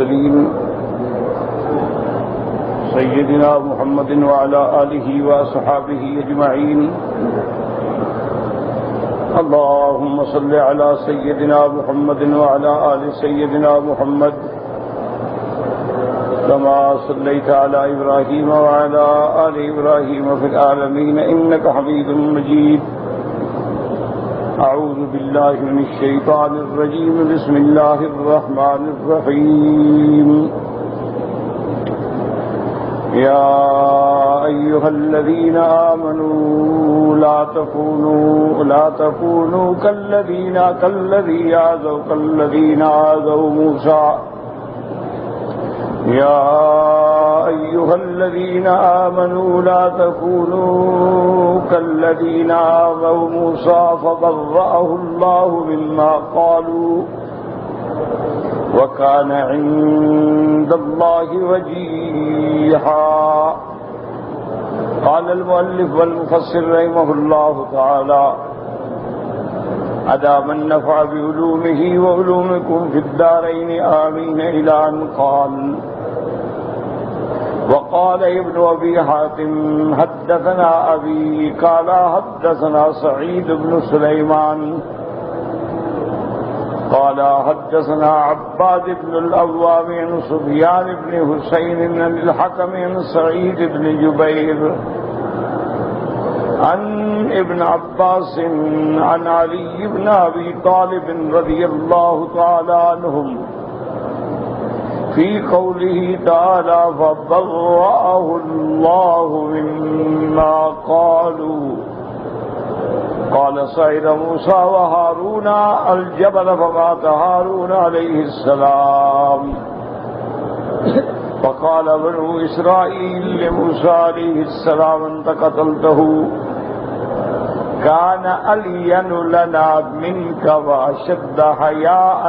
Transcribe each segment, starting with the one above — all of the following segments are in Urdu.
المرسلين سيدنا محمد وعلى آله وصحابه أجمعين. اللهم صل على سيدنا محمد وعلى آل سيدنا محمد كما صليت على إبراهيم وعلى آل إبراهيم في العالمين إنك حميد مجيد. أعوذ بالله من الشيطان الرجيم. بسم الله الرحمن الرحيم. يا أيها الذين آمنوا لا تكونوا كالذين آذوا موسى. يا أيها الذين آمنوا لا تكونوا كالذين آذوا موسى فبرأه الله مما قالوا وكان عند الله وجيها. قال المؤلف والمفسر رحمه الله تعالى: أدام النفع بعلومه وعلومكم في الدارين آمين. إلى أن قال: وقال ابن أبي حاتم حدثنا أبي قال حدثنا سعيد بن سليمان قال حدثنا عباد بن الأوام عن سفيان بن حسين عن الحكم عن سعيد بن جبير عن ابن عباس عن علي بن أبي طالب رضي الله تعالى عنهم في قوله تعالى: فبرأه الله مما قالوا. قال: صعد موسى وهارون الجبل فمات هارون عليه السلام. فقال بنو إسرائيل لموسى عليه السلام: أنت قتلته، كان ألين لنا منك وأشد حياء.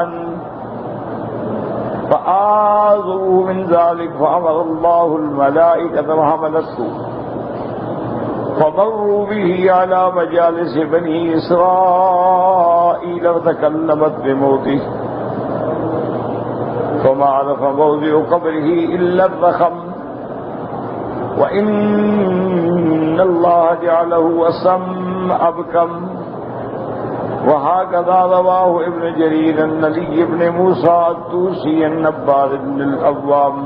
فآذوا من ذلك فأمر الله الملائكة وحملته فمروا به على مجالس بني إسرائيل وتكلمت بموته، فما عرف موضع قبره إلا الرخم، وإن الله جعله أصم أبكم. وهكذا رواه ابن جرير عن علي بن موسى الطوسي عن عباد بن الأوام.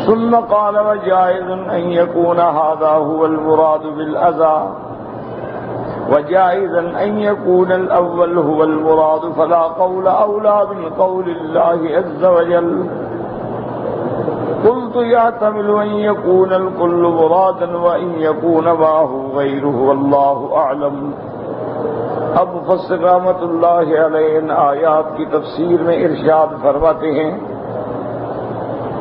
ثم قال: وجائز أن يكون هذا هو المراد بالأذى، وجائز أن يكون الأول هو المراد، فلا قول أولى من قول الله عز وجل. قلت: يحتمل أن يكون الكل مرادا وأن يكون معه غيره، والله أعلم. اب مفسر رحمۃ اللہ علیہ ان آیات کی تفسیر میں ارشاد فرماتے ہیں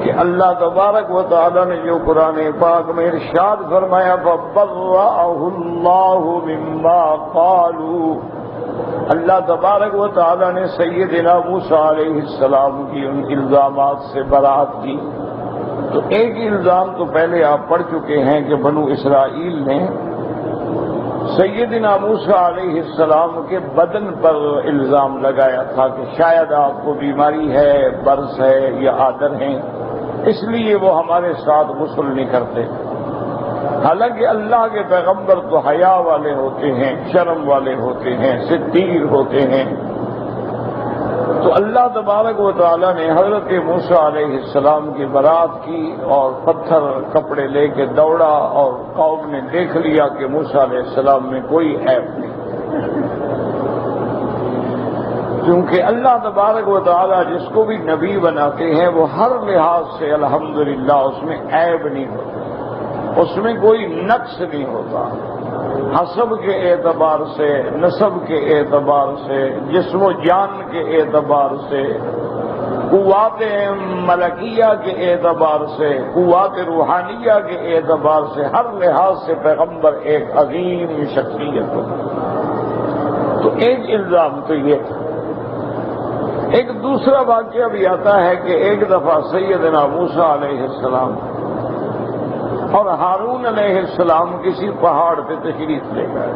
کہ اللہ تبارک و تعالی نے جو قرآن پاک میں ارشاد فرمایا: فَبَرَّأَهُ اللَّهُ مِمَّا قَالُوا، اللہ تبارک و تعالی نے سیدنا موسیٰ علیہ السلام کی ان الزامات سے برات کی. تو ایک الزام تو پہلے آپ پڑھ چکے ہیں کہ بنو اسرائیل نے سیدنا موسیٰ علیہ السلام کے بدن پر الزام لگایا تھا کہ شاید آپ کو بیماری ہے، برس ہے یا آدر ہیں، اس لیے وہ ہمارے ساتھ غسل نہیں کرتے. حالانکہ اللہ کے پیغمبر تو حیا والے ہوتے ہیں، شرم والے ہوتے ہیں، ستیر ہوتے ہیں. تو اللہ تبارک و تعالیٰ نے حضرت موسیٰ علیہ السلام کی برات کی اور پتھر کپڑے لے کے دوڑا، اور قوم نے دیکھ لیا کہ موسیٰ علیہ السلام میں کوئی عیب نہیں، کیونکہ اللہ تبارک و تعالیٰ جس کو بھی نبی بناتے ہیں وہ ہر لحاظ سے الحمدللہ اس میں عیب نہیں ہوتا، اس میں کوئی نقص نہیں ہوتا، حسب کے اعتبار سے، نسب کے اعتبار سے، جسم و جان کے اعتبار سے، قوات ملکیہ کے اعتبار سے، قوات روحانیہ کے اعتبار سے، ہر لحاظ سے پیغمبر ایک عظیم شخصیت ہے. تو ایک الزام تو یہ تھا. ایک دوسرا واقعہ بھی آتا ہے کہ ایک دفعہ سیدنا موسیٰ علیہ السلام اور ہارون علیہ السلام کسی پہاڑ پہ تشریف لے گئے.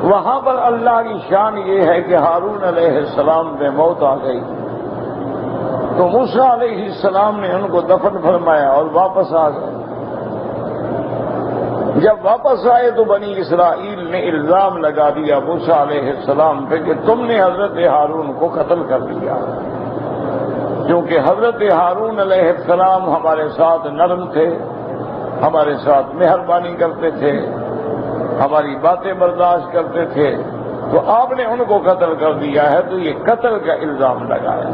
وہاں پر اللہ کی شان یہ ہے کہ ہارون علیہ السلام پہ موت آ گئی تو موسیٰ علیہ السلام نے ان کو دفن فرمایا اور واپس آ گئے۔ جب واپس آئے تو بنی اسرائیل نے الزام لگا دیا موسیٰ علیہ السلام پہ کہ تم نے حضرت ہارون کو قتل کر دیا، کیونکہ حضرت ہارون علیہ السلام ہمارے ساتھ نرم تھے، ہمارے ساتھ مہربانی کرتے تھے، ہماری باتیں برداشت کرتے تھے، تو آپ نے ان کو قتل کر دیا ہے، تو یہ قتل کا الزام لگایا۔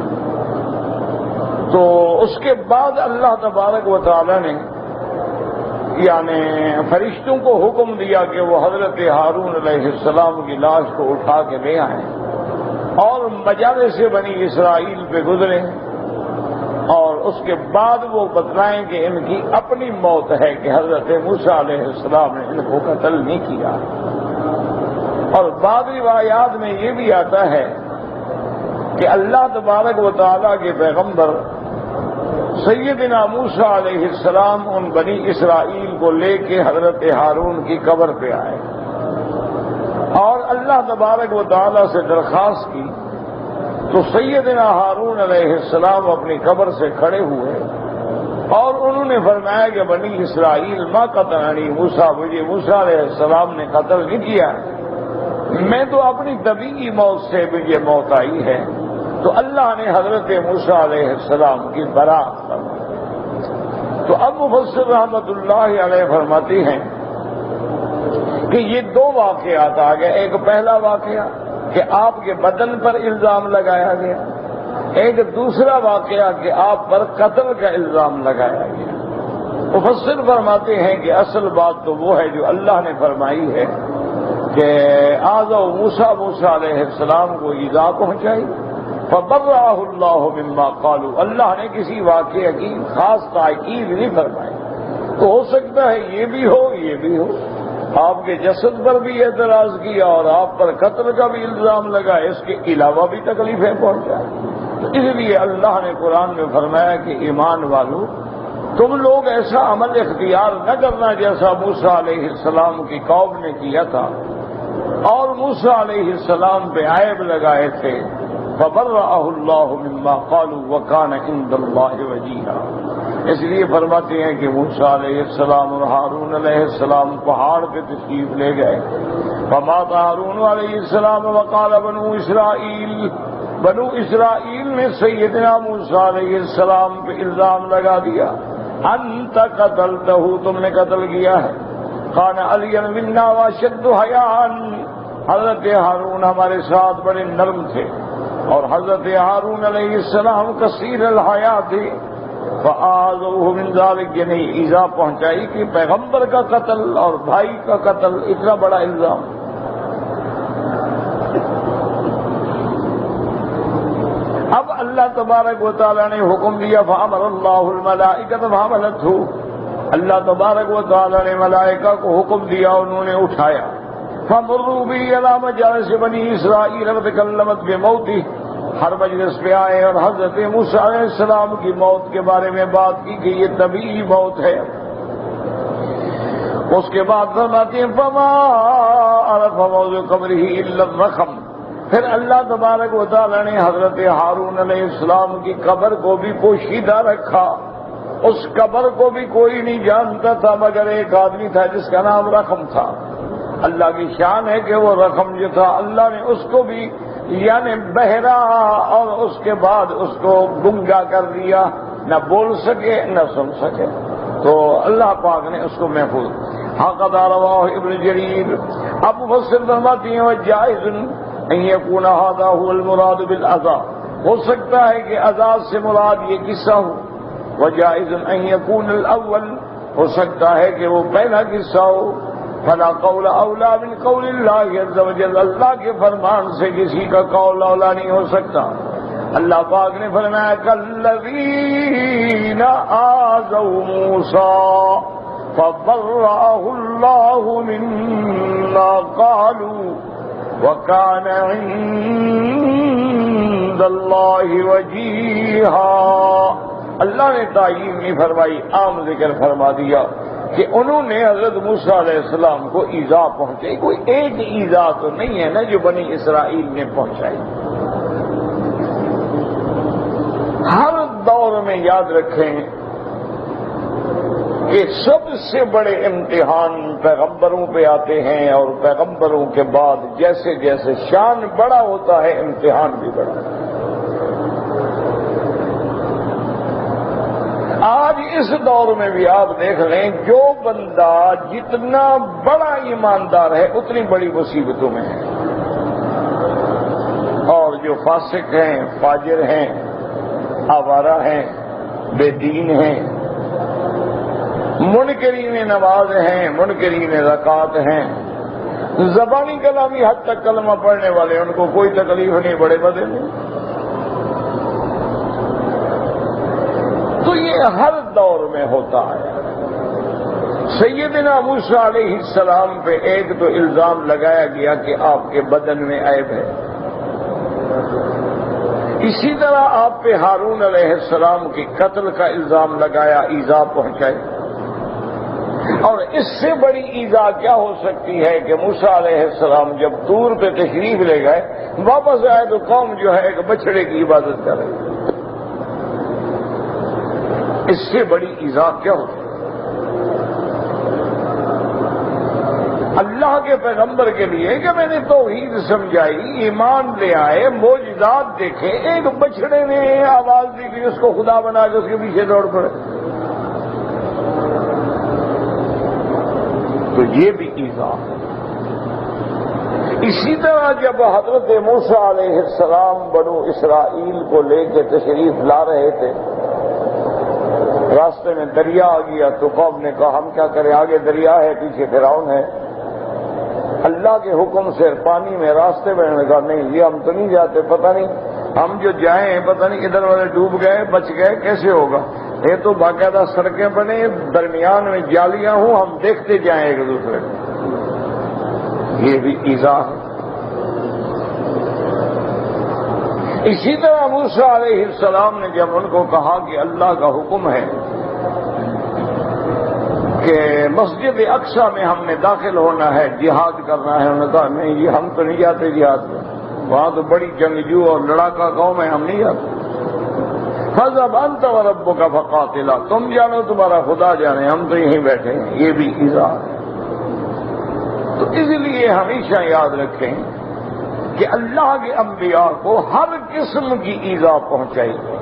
تو اس کے بعد اللہ تبارک و تعالی نے یعنی فرشتوں کو حکم دیا کہ وہ حضرت ہارون علیہ السلام کی لاش کو اٹھا کے لے آئیں اور مجالس سے بنی اسرائیل پہ گزریں، اور اس کے بعد وہ بتلائیں کہ ان کی اپنی موت ہے کہ حضرت موسیٰ علیہ السلام نے ان کو قتل نہیں کیا۔ اور بعض روایات میں یہ بھی آتا ہے کہ اللہ تبارک و تعالیٰ کے پیغمبر سیدنا موسیٰ علیہ السلام ان بنی اسرائیل کو لے کے حضرت ہارون کی قبر پہ آئے اور اللہ تبارک و تعالیٰ سے درخواست کی، تو سیدنا ہارون علیہ السلام اپنی قبر سے کھڑے ہوئے اور انہوں نے فرمایا کہ بنی اسرائیل ما قتلنی موسیٰ، مجھے موسیٰ علیہ السلام نے قتل نہیں کیا، میں تو اپنی طبیعی موت سے مجھے موت آئی ہے۔ تو اللہ نے حضرت موسیٰ علیہ السلام کی برات فرمائی۔ تو اب مفسر رحمت اللہ علیہ فرماتی ہیں کہ یہ دو واقعات آ گئے، ایک پہلا واقعہ کہ آپ کے بدن پر الزام لگایا گیا، ایک دوسرا واقعہ کہ آپ پر قتل کا الزام لگایا گیا۔ مفسر فرماتے ہیں کہ اصل بات تو وہ ہے جو اللہ نے فرمائی ہے کہ آذوا موسیٰ علیہ السلام کو ایذا پہنچائی، فبرأہ اللہ مما قالوا، اللہ نے کسی واقعہ کی خاص تاکید نہیں فرمائی۔ تو ہو سکتا ہے یہ بھی ہو، یہ بھی ہو، آپ کے جسد پر بھی اعتراض کیا اور آپ پر قتل کا بھی الزام لگا، اس کے علاوہ بھی تکلیفیں پہنچائیں۔ تو اس لیے اللہ نے قرآن میں فرمایا کہ ایمان والو، تم لوگ ایسا عمل اختیار نہ کرنا جیسا موسیٰ علیہ السلام کی قوم نے کیا تھا اور موسیٰ علیہ السلام پہ عیب لگائے تھے۔ فبرأہ اللہ مما قالوا وکان عند اللہ وجیہا، اس لیے فرماتے ہیں کہ موسیٰ علیہ السلام اور ہارون علیہ السلام پہاڑ پہ تشریف لے گئے۔ فمات ہارون علیہ السلام وقال بنو اسرائیل نے سیدنا موسیٰ علیہ السلام پہ الزام لگا دیا، انت قتلتہ، تم نے قتل کیا ہے۔ کان علی منا واشد حیاء، حضرت ہارون ہمارے ساتھ بڑے نرم تھے اور حضرت ہارون علیہ السلام کثیر الحیا تھے۔ فآذوہ من ذلک، یعنی ایذا پہنچائی کہ پیغمبر کا قتل اور بھائی کا قتل، اتنا بڑا الزام۔ اب اللہ تبارک و تعالیٰ نے حکم دیا، فأمر اللہ الملائکۃ فحملتہ، اللہ تبارک و تعالیٰ نے ملائکہ کو حکم دیا، انہوں نے اٹھایا۔ فمروا بہ الی مجالس بنی اسرائیل فتکلمت بموتہ، ہر مجلس پہ آئے اور حضرت موسیٰ علیہ السلام کی موت کے بارے میں بات کی کہ یہ طبیعی موت ہے۔ اس کے بعد فرماتے ہیں فما عرف موضع قبرہ الا الرخم، پھر اللہ تبارک و تعالیٰ نے حضرت ہارون علیہ السلام کی قبر کو بھی پوشیدہ رکھا، اس قبر کو بھی کوئی نہیں جانتا تھا مگر ایک آدمی تھا جس کا نام رخم تھا۔ اللہ کی شان ہے کہ وہ رقم جو تھا اللہ نے اس کو بھی یعنی بہرا اور اس کے بعد اس کو گنگا کر دیا، نہ بول سکے نہ سن سکے، تو اللہ پاک نے اس کو محفوظ۔ حقد رواہ ابن جریر۔ اب مفسر فرماتی ہیں وجائز ان یکون ھذا ھو المراد بالعذاب، ہو سکتا ہے کہ عذاب سے مراد یہ قصہ ہو۔ وجائز ان یکون الاول، ہو سکتا ہے کہ وہ پہلا قصہ ہو۔ فلا قول اولا من قول اللہ عز وجل، اللہ کے فرمان سے کسی کا قول اولا نہیں ہو سکتا۔ اللہ پاک نے فرمایا کالذین آذوا موسیٰ فبرأہ اللہ مما قالوا وکان عند اللہ وجیہا۔ اللہ نے تعیین نہیں فرمائی، عام ذکر فرما دیا کہ انہوں نے حضرت موسیٰ علیہ السلام کو ایذا پہنچائی. کوئی ایک ایذا تو نہیں ہے نا جو بنی اسرائیل نے پہنچائی. ہر دور میں یاد رکھیں کہ سب سے بڑے امتحان پیغمبروں پہ آتے ہیں، اور پیغمبروں کے بعد جیسے جیسے شان بڑا ہوتا ہے امتحان بھی بڑا. آج اس دور میں بھی آپ دیکھ لیں، جو بندہ جتنا بڑا ایماندار ہے اتنی بڑی مصیبتوں میں ہے، اور جو فاسق ہیں، فاجر ہیں، آوارہ ہیں، بے دین ہیں، منکرین نماز ہیں، منکرین زکوٰۃ ہیں، زبانی کلامی حد تک کلمہ پڑھنے والے، ان کو کوئی تکلیف نہیں، بڑے بدے نہیں. تو یہ ہر دور میں ہوتا ہے. سیدنا موسیٰ علیہ السلام پہ ایک تو الزام لگایا گیا کہ آپ کے بدن میں عیب ہے. اسی طرح آپ پہ ہارون علیہ السلام کی قتل کا الزام لگایا، ایذا پہنچائی. اور اس سے بڑی ایذا کیا ہو سکتی ہے کہ موسیٰ علیہ السلام جب طور پہ تشریف لے گئے، واپس آئے تو قوم جو ہے ایک بچڑے کی عبادت کر رہی. اس سے بڑی ایذا کیا ہوتی ہے؟ اللہ کے پیغمبر کے لیے کہ میں نے توحید سمجھائی، ایمان لے آئے، معجزات دیکھے، ایک بچڑے نے آواز دی کہ اس کو خدا بنا کے اس کے پیچھے دوڑ پڑے. تو یہ بھی ایذا. اسی طرح جب حضرت موسیٰ علیہ السلام بنو اسرائیل کو لے کے تشریف لا رہے تھے، راستے میں دریا آ گیا تو قوم نے کہا ہم کیا کریں، آگے دریا ہے، پیچھے فرعون ہے. اللہ کے حکم سے پانی میں راستے میں نے کہا نہیں یہ ہم تو نہیں جاتے، پتہ نہیں ہم جو جائیں پتہ نہیں ادھر والے ڈوب گئے، بچ گئے، کیسے ہوگا. یہ تو باقاعدہ سڑکیں بنے، درمیان میں جالیاں ہوں، ہم دیکھتے جائیں ایک دوسرے کو. یہ بھی ایذا ہے. اسی طرح موسیٰ علیہ السلام نے جب ان کو کہا کہ اللہ کا حکم ہے کہ مسجد اقصیٰ میں ہم نے داخل ہونا ہے، جہاد کرنا ہے، انہوں نے کہا نہیں جی ہم تو نہیں جاتے جہاد میں، وہاں تو بڑی جنگجو اور لڑاکا قوم ہے، ہم نہیں جاتے. فَاذْهَبْ أَنْتَ وَرَبُّكَ فَقَاتِلَا، تم جانو تمہارا خدا جانے، ہم تو یہیں بیٹھے ہیں. یہ بھی ایذا ہے. تو اس لیے ہمیشہ یاد رکھیں کہ اللہ کے انبیاء کو ہر قسم کی ایذا پہنچائی گئی،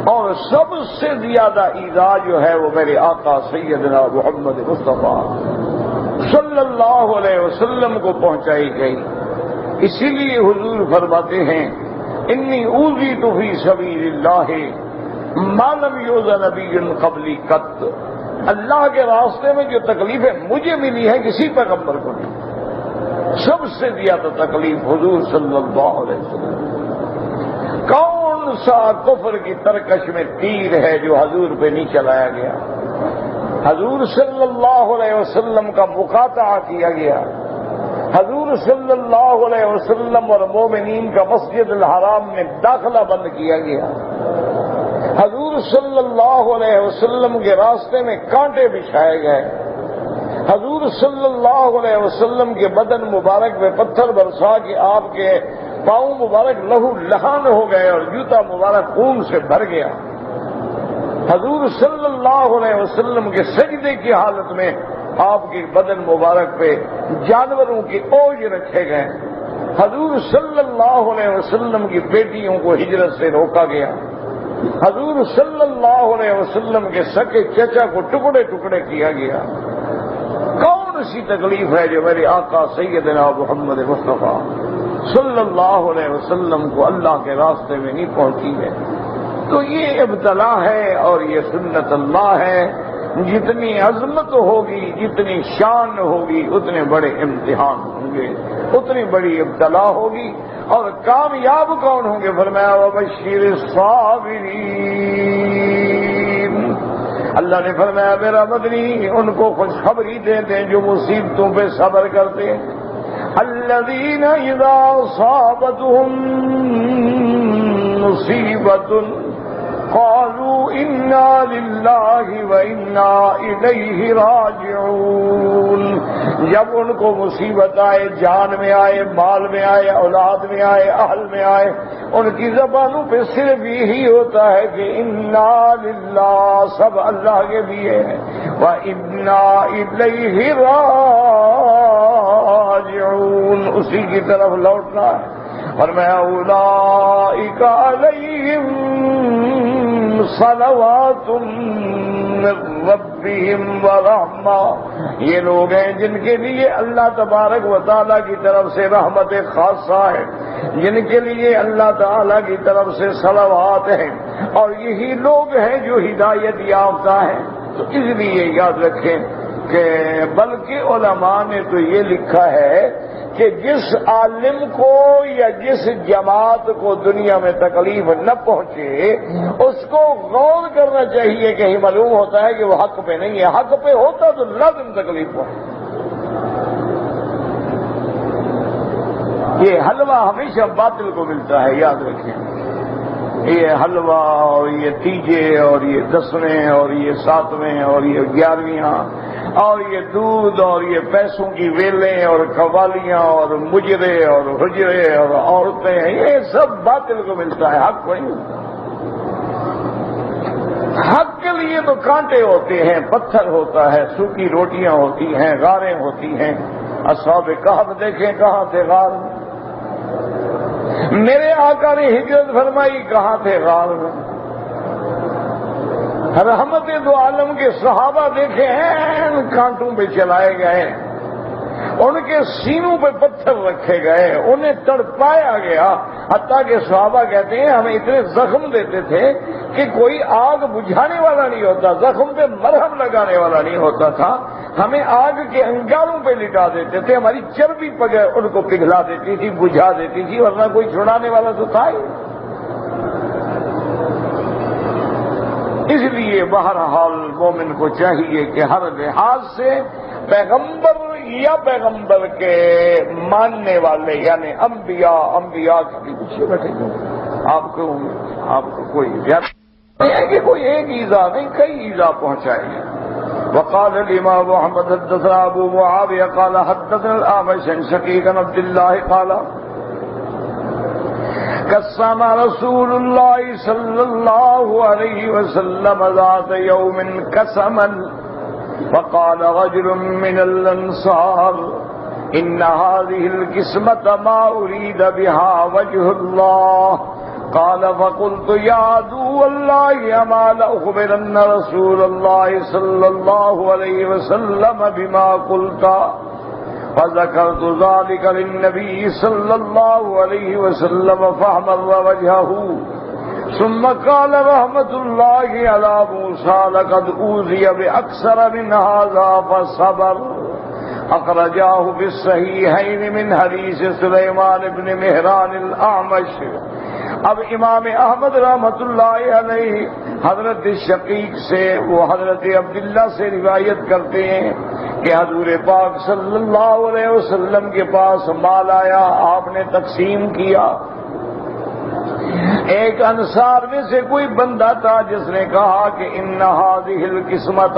اور سب سے زیادہ ایذا جو ہے وہ میرے آقا سیدنا محمد مصطفیٰ صلی اللہ علیہ وسلم کو پہنچائی گئی. اسی لیے حضور فرماتے ہیں انی اوذیت فی سبیل اللہ ما لم یؤذ نبی قبلی قط. اللہ کے راستے میں جو تکلیفیں مجھے ملی ہیں کسی پیغمبر کو نہیں. سب سے زیادہ تکلیف حضور صلی اللہ علیہ وسلم. کون سا کفر کی ترکش میں تیر ہے جو حضور پہ نہیں چلایا گیا؟ حضور صلی اللہ علیہ وسلم کا مقاطعہ کیا گیا، حضور صلی اللہ علیہ وسلم اور مومنین کا مسجد الحرام میں داخلہ بند کیا گیا، حضور صلی اللہ علیہ وسلم کے راستے میں کانٹے بچھائے گئے، حضور صلی اللہ علیہ وسلم کے بدن مبارک میں پتھر برسا کے آپ کے پاؤں مبارک لہو لہان ہو گئے اور جوتا مبارک خون سے بھر گیا. حضور صلی اللہ علیہ وسلم کے سجدے کی حالت میں آپ کے بدن مبارک پہ جانوروں کی اوج رکھے گئے. حضور صلی اللہ علیہ وسلم کی بیٹیوں کو ہجرت سے روکا گیا. حضور صلی اللہ علیہ وسلم کے سکے چچا کو ٹکڑے ٹکڑے کیا گیا. کون سی تکلیف ہے جو میرے آقا سیدنا محمد مصطفیٰ صلی اللہ علیہ وسلم کو اللہ کے راستے میں نہیں پہنچی ہے؟ تو یہ ابتلا ہے اور یہ سنت اللہ ہے. جتنی عظمت ہوگی، جتنی شان ہوگی، اتنے بڑے امتحان ہوں گے، اتنی بڑی ابتلا ہوگی. اور کامیاب کون ہوں گے؟ فرمایا وبشر الصابرین. اللہ نے فرمایا میرا مدنی ان کو خوشخبری دے دیں جو مصیبتوں پہ صبر کرتے ہیں. الذین اذا اصابتهم مصیبۃ قالوا انا للہ وانا الیہ راجعون. جب ان کو مصیبت آئے، جان میں آئے، مال میں آئے، اولاد میں آئے، اہل میں آئے، ان کی زبانوں پہ صرف یہی ہوتا ہے کہ انا للہ، سب اللہ کے لیے ہے، وانا الیہ راجعون، اسی کی طرف لوٹنا ہے. اور میں اولئک علیہم صلوات من ربہم ورحمہ، یہ لوگ ہیں جن کے لیے اللہ تبارک و تعالیٰ کی طرف سے رحمت خاصہ ہے، جن کے لیے اللہ تعالیٰ کی طرف سے صلوات ہیں، اور یہی لوگ ہیں جو ہدایت یافتہ ہیں. تو اس لیے یاد رکھیں کہ بلکہ علماء نے تو یہ لکھا ہے کہ جس عالم کو یا جس جماعت کو دنیا میں تکلیف نہ پہنچے اس کو غور کرنا چاہیے. کہیں معلوم ہوتا ہے کہ وہ حق پہ نہیں ہے، حق پہ ہوتا تو لازم تکلیف پہنچے. یہ حلوہ ہمیشہ باطل کو ملتا ہے، یاد رکھیں. یہ حلوہ اور یہ تیجے اور یہ دسویں اور یہ ساتویں اور یہ 11ویں اور یہ دودھ اور یہ پیسوں کی ویلیں اور قوالیاں اور مجرے اور حجرے اور عورتیں، یہ سب باطل کو ملتا ہے، حق کو نہیں ملتا. حق کے لیے تو کانٹے ہوتے ہیں، پتھر ہوتا ہے، سوکھی روٹیاں ہوتی ہیں، غاریں ہوتی ہیں. اصحاب کہف دیکھیں کہاں تھے غار میں. میرے آقا نے ہجرت فرمائی کہاں تھے غار میں. رحمت دو عالم کے صحابہ دیکھے ہیں کانٹوں پہ چلائے گئے، ان کے سینوں پہ پتھر رکھے گئے، انہیں تڑپایا گیا، حتیٰ کہ صحابہ کہتے ہیں ہمیں اتنے زخم دیتے تھے کہ کوئی آگ بجھانے والا نہیں ہوتا، زخم پہ مرہم لگانے والا نہیں ہوتا تھا، ہمیں آگ کے انگاروں پہ لٹا دیتے تھے، ہماری چربی ان کو پگھلا دیتی تھی، بجھا دیتی تھی، ورنہ کوئی چھڑانے والا تو تھا ہی. اس لیے بہرحال مومن کو چاہیے کہ ہر لحاظ سے پیغمبر یا پیغمبر کے ماننے والے یعنی انبیاء کے پیچھے بیٹھے گئے. آپ کو کوئی زیادہ نہیں ہے کہ کوئی ایک ایذا نہیں، کئی ایذا پہنچائے ہیں. وقال الامام محمد حدثنا ابو معاویہ قال حدثنا الاعمش عن شقیق بن عبد الله قال قسم رسول الله صلى الله عليه وسلم ذات يوم قسما فقال رجل من الانصار ان هذه القسمة ما اريد بها وجه الله قال فقلت يا عدو الله اما لاخبرن رسول الله صلى الله عليه وسلم بما قلت فذكرت ذلك للنبي صلى الله عليه وسلم فاحمر وجهه ثم قال رحمة الله على موسى لقد أوذي بأكثر من هذا فصبر. أخرجاه في الصحيحين من حديث سليمان بن مهران الأعمش. اب امام احمد رحمۃ اللہ علیہ حضرت شقیق سے وہ حضرت عبداللہ سے روایت کرتے ہیں کہ حضور پاک صلی اللہ علیہ وسلم کے پاس مال آیا، آپ نے تقسیم کیا. ایک انصار میں سے کوئی بندہ تھا جس نے کہا کہ ان هذه القسمۃ،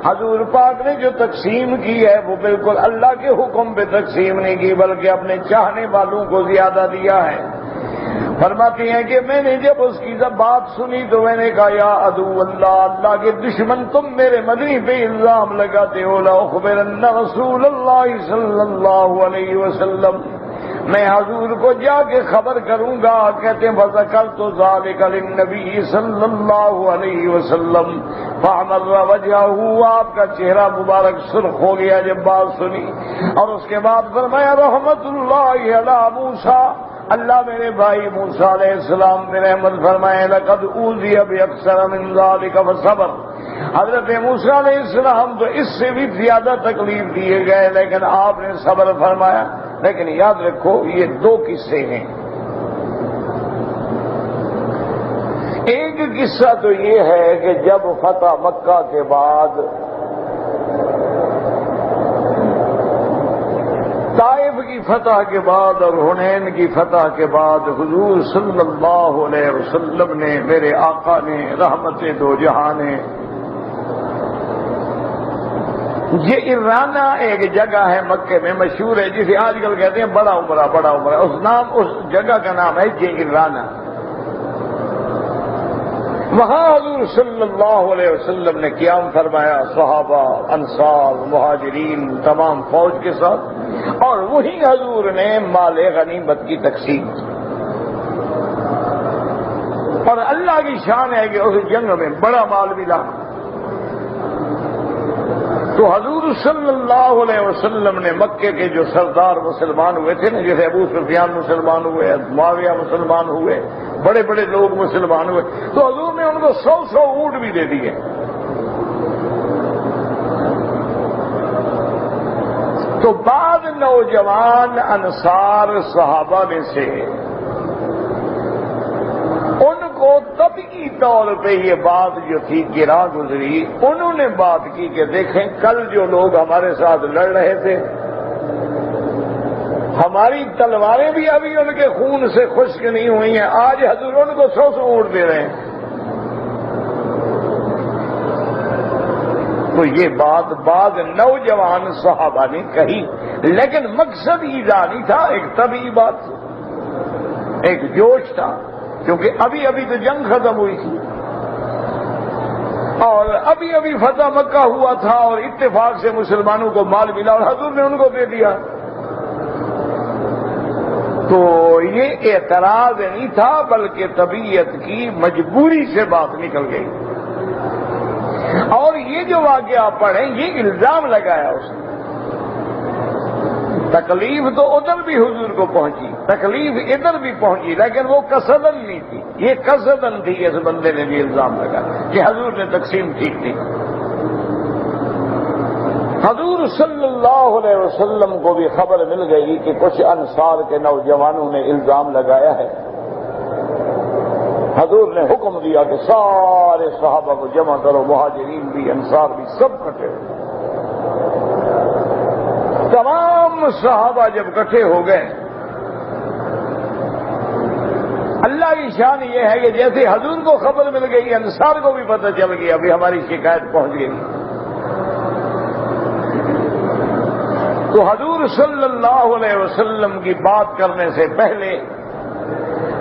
حضور پاک نے جو تقسیم کی ہے وہ بالکل اللہ کے حکم پہ تقسیم نہیں کی بلکہ اپنے چاہنے والوں کو زیادہ دیا ہے. فرماتی ہیں کہ میں نے جب اس کی بات سنی تو میں نے کہا یا عدو اللہ، اللہ کے دشمن تم میرے مدنی پہ الزام لگاتے ہو. لأخبرن رسول اللہ صلی اللہ علیہ وسلم، میں حضور کو جا کے خبر کروں گا. کہتے ہیں فذکرت ذلک للنبی صلی اللہ علیہ وسلم فاحمر وجہہ، آپ کا چہرہ مبارک سرخ ہو گیا جب بات سنی. اور اس کے بعد فرمایا رحمت اللہ علی موسیٰ، اللہ میرے بھائی موسیٰ علیہ السلام نے رحمت فرمائے. لقد اوذی باکثر من ذلک فصبر، حضرت موسیٰ علیہ السلام تو اس سے بھی زیادہ تکلیف دیے گئے لیکن آپ نے صبر فرمایا. لیکن یاد رکھو یہ دو قصے ہیں. ایک قصہ تو یہ ہے کہ جب فتح مکہ کے بعد طائف کی فتح کے بعد اور حنین کی فتح کے بعد حضور صلی اللہ علیہ وسلم نے، میرے آقا نے، رحمت دو جہاں نے، یہ ارانہ ایک جگہ ہے مکے میں مشہور ہے، جسے آج کل کہتے ہیں بڑا عمرہ، بڑا عمرہ، اس جگہ کا نام ہے یہ ارانہ۔ وہاں حضور صلی اللہ علیہ وسلم نے قیام فرمایا، صحابہ، انصار، مہاجرین، تمام فوج کے ساتھ، اور وہی حضور نے مال غنیمت کی تقسیم کی۔ اور اللہ کی شان ہے کہ اس جنگ میں بڑا مال ملا۔ تو حضور صلی اللہ علیہ وسلم نے مکے کے جو سردار مسلمان ہوئے تھے نا، جیسے ابو سفیان مسلمان ہوئے، معاویہ مسلمان ہوئے، بڑے بڑے لوگ مسلمان ہوئے، تو حضور نے ان کو 100 اونٹ بھی دے دیے۔ تو بعض نوجوان انصار صحابہ میں سے ان کو طبعی طور پہ یہ بات جو تھی گراں گزری، انہوں نے بات کی کہ دیکھیں کل جو لوگ ہمارے ساتھ لڑ رہے تھے، ہماری تلواریں بھی ابھی ان کے خون سے خشک نہیں ہوئی ہیں، آج حضور ان کو 100 اونٹ دے رہے ہیں۔ تو یہ بات بعض نوجوان صحابہ نے کہی، لیکن مقصد ایذا نہیں تھا، ایک طبعی بات تھی، ایک جوش تھا، کیونکہ ابھی ابھی تو جنگ ختم ہوئی تھی اور ابھی ابھی فتح مکہ ہوا تھا، اور اتفاق سے مسلمانوں کو مال ملا اور حضور نے ان کو دے دیا۔ تو یہ اعتراض نہیں تھا، بلکہ طبیعت کی مجبوری سے بات نکل گئی۔ اور یہ جو واقعہ آپ پڑھیں، یہ الزام لگایا اس نے۔ تکلیف تو ادھر بھی حضور کو پہنچی، تکلیف ادھر بھی پہنچی، لیکن وہ قصدن نہیں تھی، یہ قصدن تھی۔ اس بندے نے بھی الزام لگایا کہ حضور نے تقسیم ٹھیک تھی۔ حضور صلی اللہ علیہ وسلم کو بھی خبر مل گئی کہ کچھ انصار کے نوجوانوں نے الزام لگایا ہے۔ حضور نے حکم دیا کہ سارے صحابہ کو جمع کرو، مہاجرین بھی، انصار بھی، سب کٹے۔ تمام صحابہ جب اکٹھے ہو گئے، اللہ کی شان یہ ہے کہ جیسے حضور کو خبر مل گئی، انصار کو بھی پتہ چل گیا، ابھی ہماری شکایت پہنچ گئی۔ تو حضور صلی اللہ علیہ وسلم کی بات کرنے سے پہلے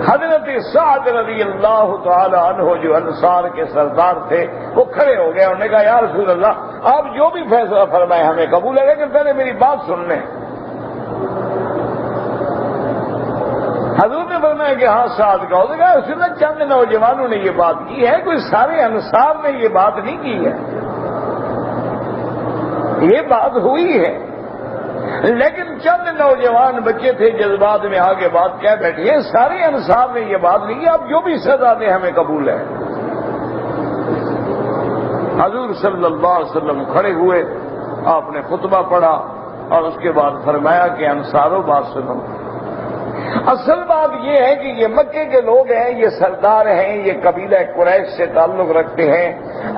حضرت سعد رضی اللہ تعالی عنہ جو انصار کے سردار تھے، وہ کھڑے ہو گئے، انہوں نے کہا یا رسول اللہ، آپ جو بھی فیصلہ فرمائیں ہمیں قبول ہے، لیکن پہلے میری بات سن لیں۔ حضور نے فرمایا کہ ہاں سعد کا ہو گیا، اس نے چند نوجوانوں نے یہ بات کی ہے، کوئی سارے انصار نے یہ بات نہیں کی ہے، یہ بات ہوئی ہے، لیکن چند نوجوان بچے تھے جذبات میں آگے بات کہہ بیٹھے، سارے انصار نے یہ بات نہیں کی، آپ جو بھی سزا دیں ہمیں قبول ہے۔ حضور صلی اللہ علیہ وسلم کھڑے ہوئے، آپ نے خطبہ پڑھا اور اس کے بعد فرمایا کہ انصارو بات سنو، اصل بات یہ ہے کہ یہ مکے کے لوگ ہیں، یہ سردار ہیں، یہ قبیلہ قریش سے تعلق رکھتے ہیں،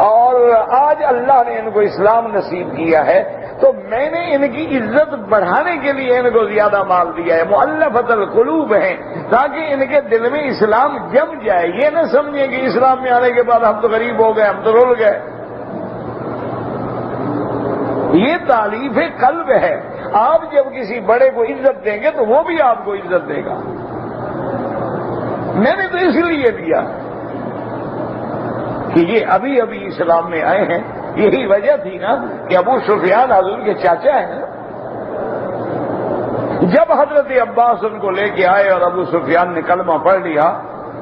اور آج اللہ نے ان کو اسلام نصیب کیا ہے، تو میں نے ان کی عزت بڑھانے کے لیے ان کو زیادہ مال دیا ہے، مؤلفۃ القلوب ہیں، تاکہ ان کے دل میں اسلام جم جائے، یہ نہ سمجھیں کہ اسلام میں آنے کے بعد ہم تو غریب ہو گئے، ہم تو رول گئے۔ یہ تالیف قلب ہے، آپ جب کسی بڑے کو عزت دیں گے تو وہ بھی آپ کو عزت دے گا۔ میں نے تو اس لیے دیا کہ یہ ابھی ابھی اسلام میں آئے ہیں، یہی وجہ تھی نا کہ ابو سفیان حضور کے چاچا ہیں۔ جب حضرت عباس ان کو لے کے آئے اور ابو سفیان نے کلمہ پڑھ لیا،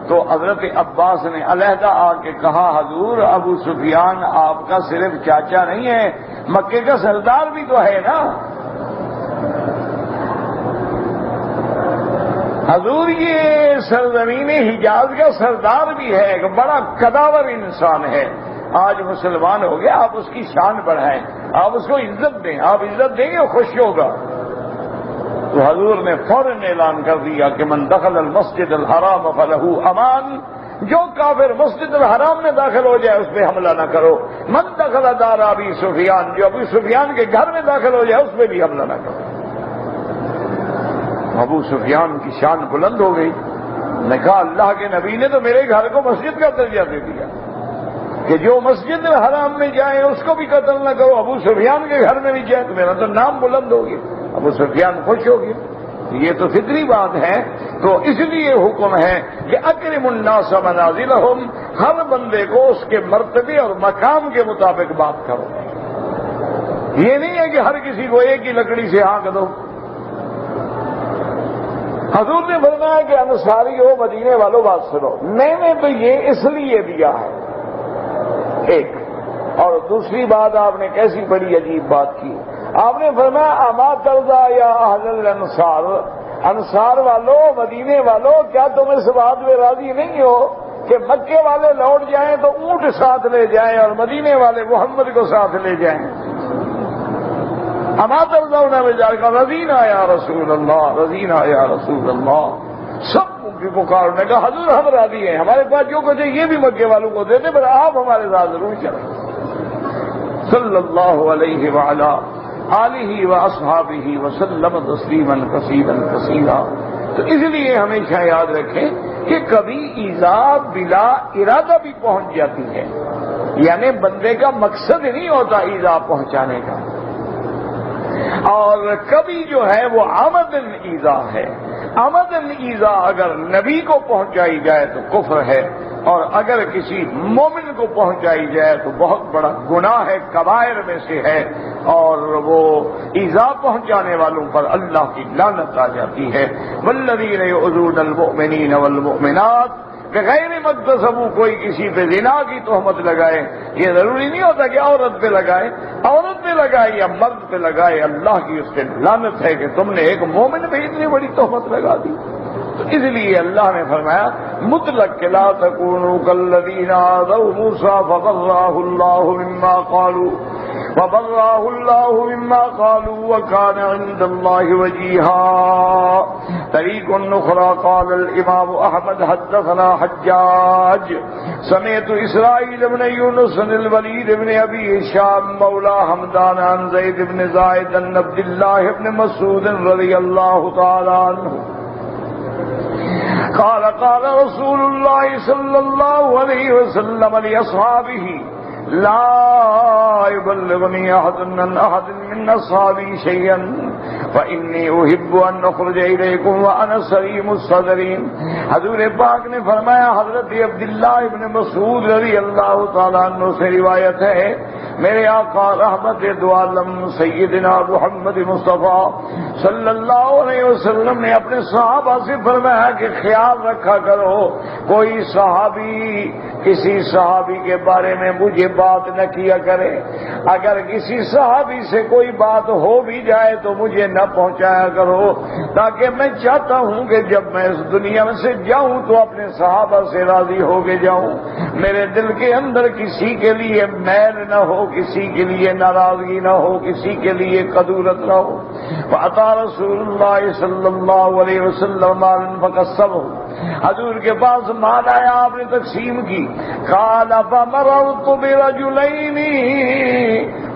تو حضرت عباس نے علیحدہ آ کے کہا، حضور ابو سفیان آپ کا صرف چاچا نہیں ہے، مکے کا سردار بھی تو ہے نا۔ حضور یہ سرزمین حجاز کا سردار بھی ہے، ایک بڑا قداور انسان ہے، آج مسلمان ہو گیا، آپ اس کی شان بڑھائیں، آپ اس کو عزت دیں، آپ عزت دیں گے وہ خوش ہوگا۔ تو حضور نے فوراً اعلان کر دیا کہ من دخل المسجد الحرام فلہ امان، جو کافر مسجد الحرام میں داخل ہو جائے اس پہ حملہ نہ کرو، من دخل دار ابی سفیان، جو ابی سفیان کے گھر میں داخل ہو جائے اس پہ بھی حملہ نہ کرو۔ ابو سفیان کی شان بلند ہو گئی. نے کہا اللہ کے نبی نے تو میرے گھر کو مسجد کا درجہ دے دیا کہ جو مسجد حرام میں جائے اس کو بھی قتل نہ کرو, ابو سفیان کے گھر میں بھی جائے تو میرا تو نام بلند ہو گیا. ابو سفیان خوش ہو گیا. یہ تو فطری بات ہے. تو اس لیے حکم ہے کہ اکرم الناس منازلہم, ہر بندے کو اس کے مرتبے اور مقام کے مطابق بات کرو. یہ نہیں ہے کہ ہر کسی کو ایک ہی لکڑی سے ہانک دو. حضور نے فرمایا کہ انصاری ہو مدینے والوں بات سنو, میں نے تو یہ اس لیے دیا ہے ایک. اور دوسری بات آپ نے کیسی بڑی عجیب بات کی, آپ نے فرمایا اما ترضا یا اہل الانصار, انصار والوں مدینے والوں کیا تم اس بات میں راضی نہیں ہو کہ مکے والے لوٹ جائیں تو اونٹ ساتھ لے جائیں اور مدینے والے محمد کو ساتھ لے جائیں؟ اما ترضون بذلک رضینا یا رسول اللہ, رضینا یا رسول اللہ. سب کی پکارنے کا حضور ہم راضی ہیں, ہمارے پاس جو کچھ ہے یہ بھی مکے والوں کو دیتے, پر آپ ہمارے ساتھ ضرور چلیں. صلی اللہ علیہ وعلا آلہ واصحابہ وسلم تسلیما کثیرا کثیرا. تو اس لیے ہمیشہ یاد رکھیں کہ کبھی ایذا بلا ارادہ بھی پہنچ جاتی ہے, یعنی بندے کا مقصد نہیں ہوتا ایذا پہنچانے کا, اور کبھی جو ہے وہ آمدن ایذا ہے. آمدن ایذا اگر نبی کو پہنچائی جائے تو کفر ہے, اور اگر کسی مومن کو پہنچائی جائے تو بہت بڑا گناہ ہے, کبائر میں سے ہے, اور وہ ایذا پہنچانے والوں پر اللہ کی لعنت آ جاتی ہے. والذین یؤذون المؤمنین والمؤمنات بغیر مکتسبوا, کوئی کسی پہ زنا کی تہمت لگائے, یہ ضروری نہیں ہوتا کہ عورت پہ لگائے, عورت پہ لگائے یا مرد پہ لگائے, اللہ کی اس سے لعنت ہے کہ تم نے ایک مومن پہ اتنی بڑی تہمت لگا دی. تو اس لیے اللہ نے فرمایا مطلق کہ لا تکونوا کالذین آذوا موسیٰ فبرأہ اللہ مما قالوا, فبرأہ اللہ مما قالوا وکان عند اللہ وجیہا. طریق اخری قال الامام احمد حدثنا حجاج سمعت اسرائیل بن یونس الولید بن ابی ہشام مولا حمدان عن زید بن زائد عن عبد اللہ بن مسعود رضی اللہ تعالی عنہ قال قال رسول اللہ صلی اللہ علیہ وسلم لاصحابہ لا يبلغني أحد من أحد من أصحابي شيئا فإني أحب أن أخرج إليكم وأنا سليم الصدر. حضور پاک نے فرمایا, حضرت عبداللہ ابن مسعود رضی اللہ تعالیٰ عنہ سے روایت ہے, میرے آقا رحمت دو عالم سیدنا محمد مصطفیٰ صلی اللہ علیہ وسلم نے اپنے صحابہ سے فرمایا کہ خیال رکھا کرو کوئی صحابی کسی صحابی کے بارے میں مجھے بات نہ کیا کرے. اگر کسی صحابی سے کوئی بات ہو بھی جائے تو مجھے نہ پہنچایا کرو, تاکہ میں چاہتا ہوں کہ جب میں اس دنیا میں سے جاؤں تو اپنے صحابہ سے راضی ہو کے جاؤں, میرے دل کے اندر کسی کے لیے میل نہ ہو, کسی کے لیے ناراضگی نہ ہو, کسی کے لیے قدورت نہ ہو. فأتى رسول اللہ صلی اللہ علیہ وسلم مالا فقسمه, حضور کے پاس مال آیا, آپ نے تقسیم کی. قال فمررت برجلين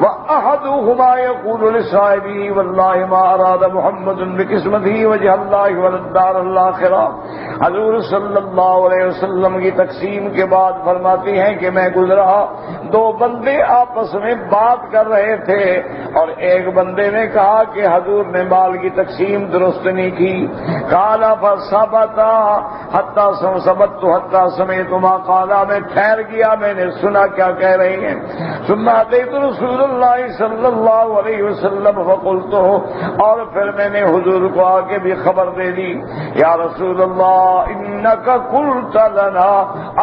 واحدهما يقول لصاحبه والله ما اراد محمد بقسمته وجه الله ولا الدار الاخره. حضور صلی اللہ علیہ وسلم کی تقسیم کے بعد فرماتی ہیں کہ میں گزرا, دو بندے آپس میں بات کر رہے تھے, اور ایک بندے نے کہا کہ حضور نے مال کی تقسیم درست نہیں کی. قال فثبتا حتى سمعت حتى سمعت ما قال, میں ٹھہر گیا, میں نے سنا کیا کہہ رہے ہیں. ثم اتيت رسول اللہ صلی اللہ علیہ وسلم فقلت, اور پھر میں نے حضور کو آ کے بھی خبر دے دی, یا رسول اللہ انک قلت لنا,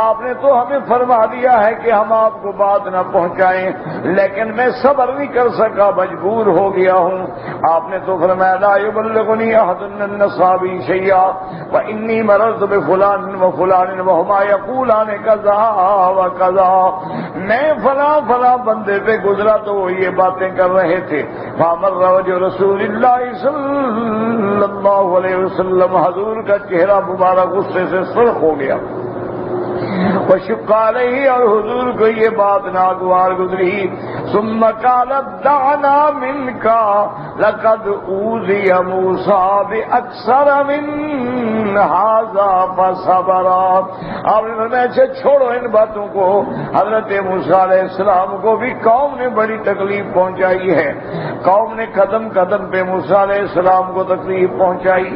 آپ نے تو ہمیں فرما دیا ہے کہ ہم آپ کو بات نہ پہنچائیں, لیکن میں صبر نہیں کر سکا, مجبور ہو گیا ہوں. آپ نے تو فرمایا لا یبلغنی احد من اصحابی شیئا وانی مررت بفلان وفلان وهما یقولان کذا وکذا. میں فلاں بندے پہ گزرا تو وہ یہ باتیں کر رہے تھے. فامر وجه رسول اللہ صلی اللہ علیہ وسلم, حضور کا چہرہ مبارک غصے سے سرخ ہو گیا. وشق علیہ, اور حضور کو یہ بات ناگوار گزری. ثم قالت دعنا منك لقد اوذي موسى باكثر من هذا فصبر. آپ نے فرمایا اچھا چھوڑو ان باتوں کو. حضرت موسیٰ علیہ السلام کو بھی قوم نے بڑی تکلیف پہنچائی ہے. قوم نے قدم قدم پہ موسیٰ علیہ السلام کو تکلیف پہنچائی.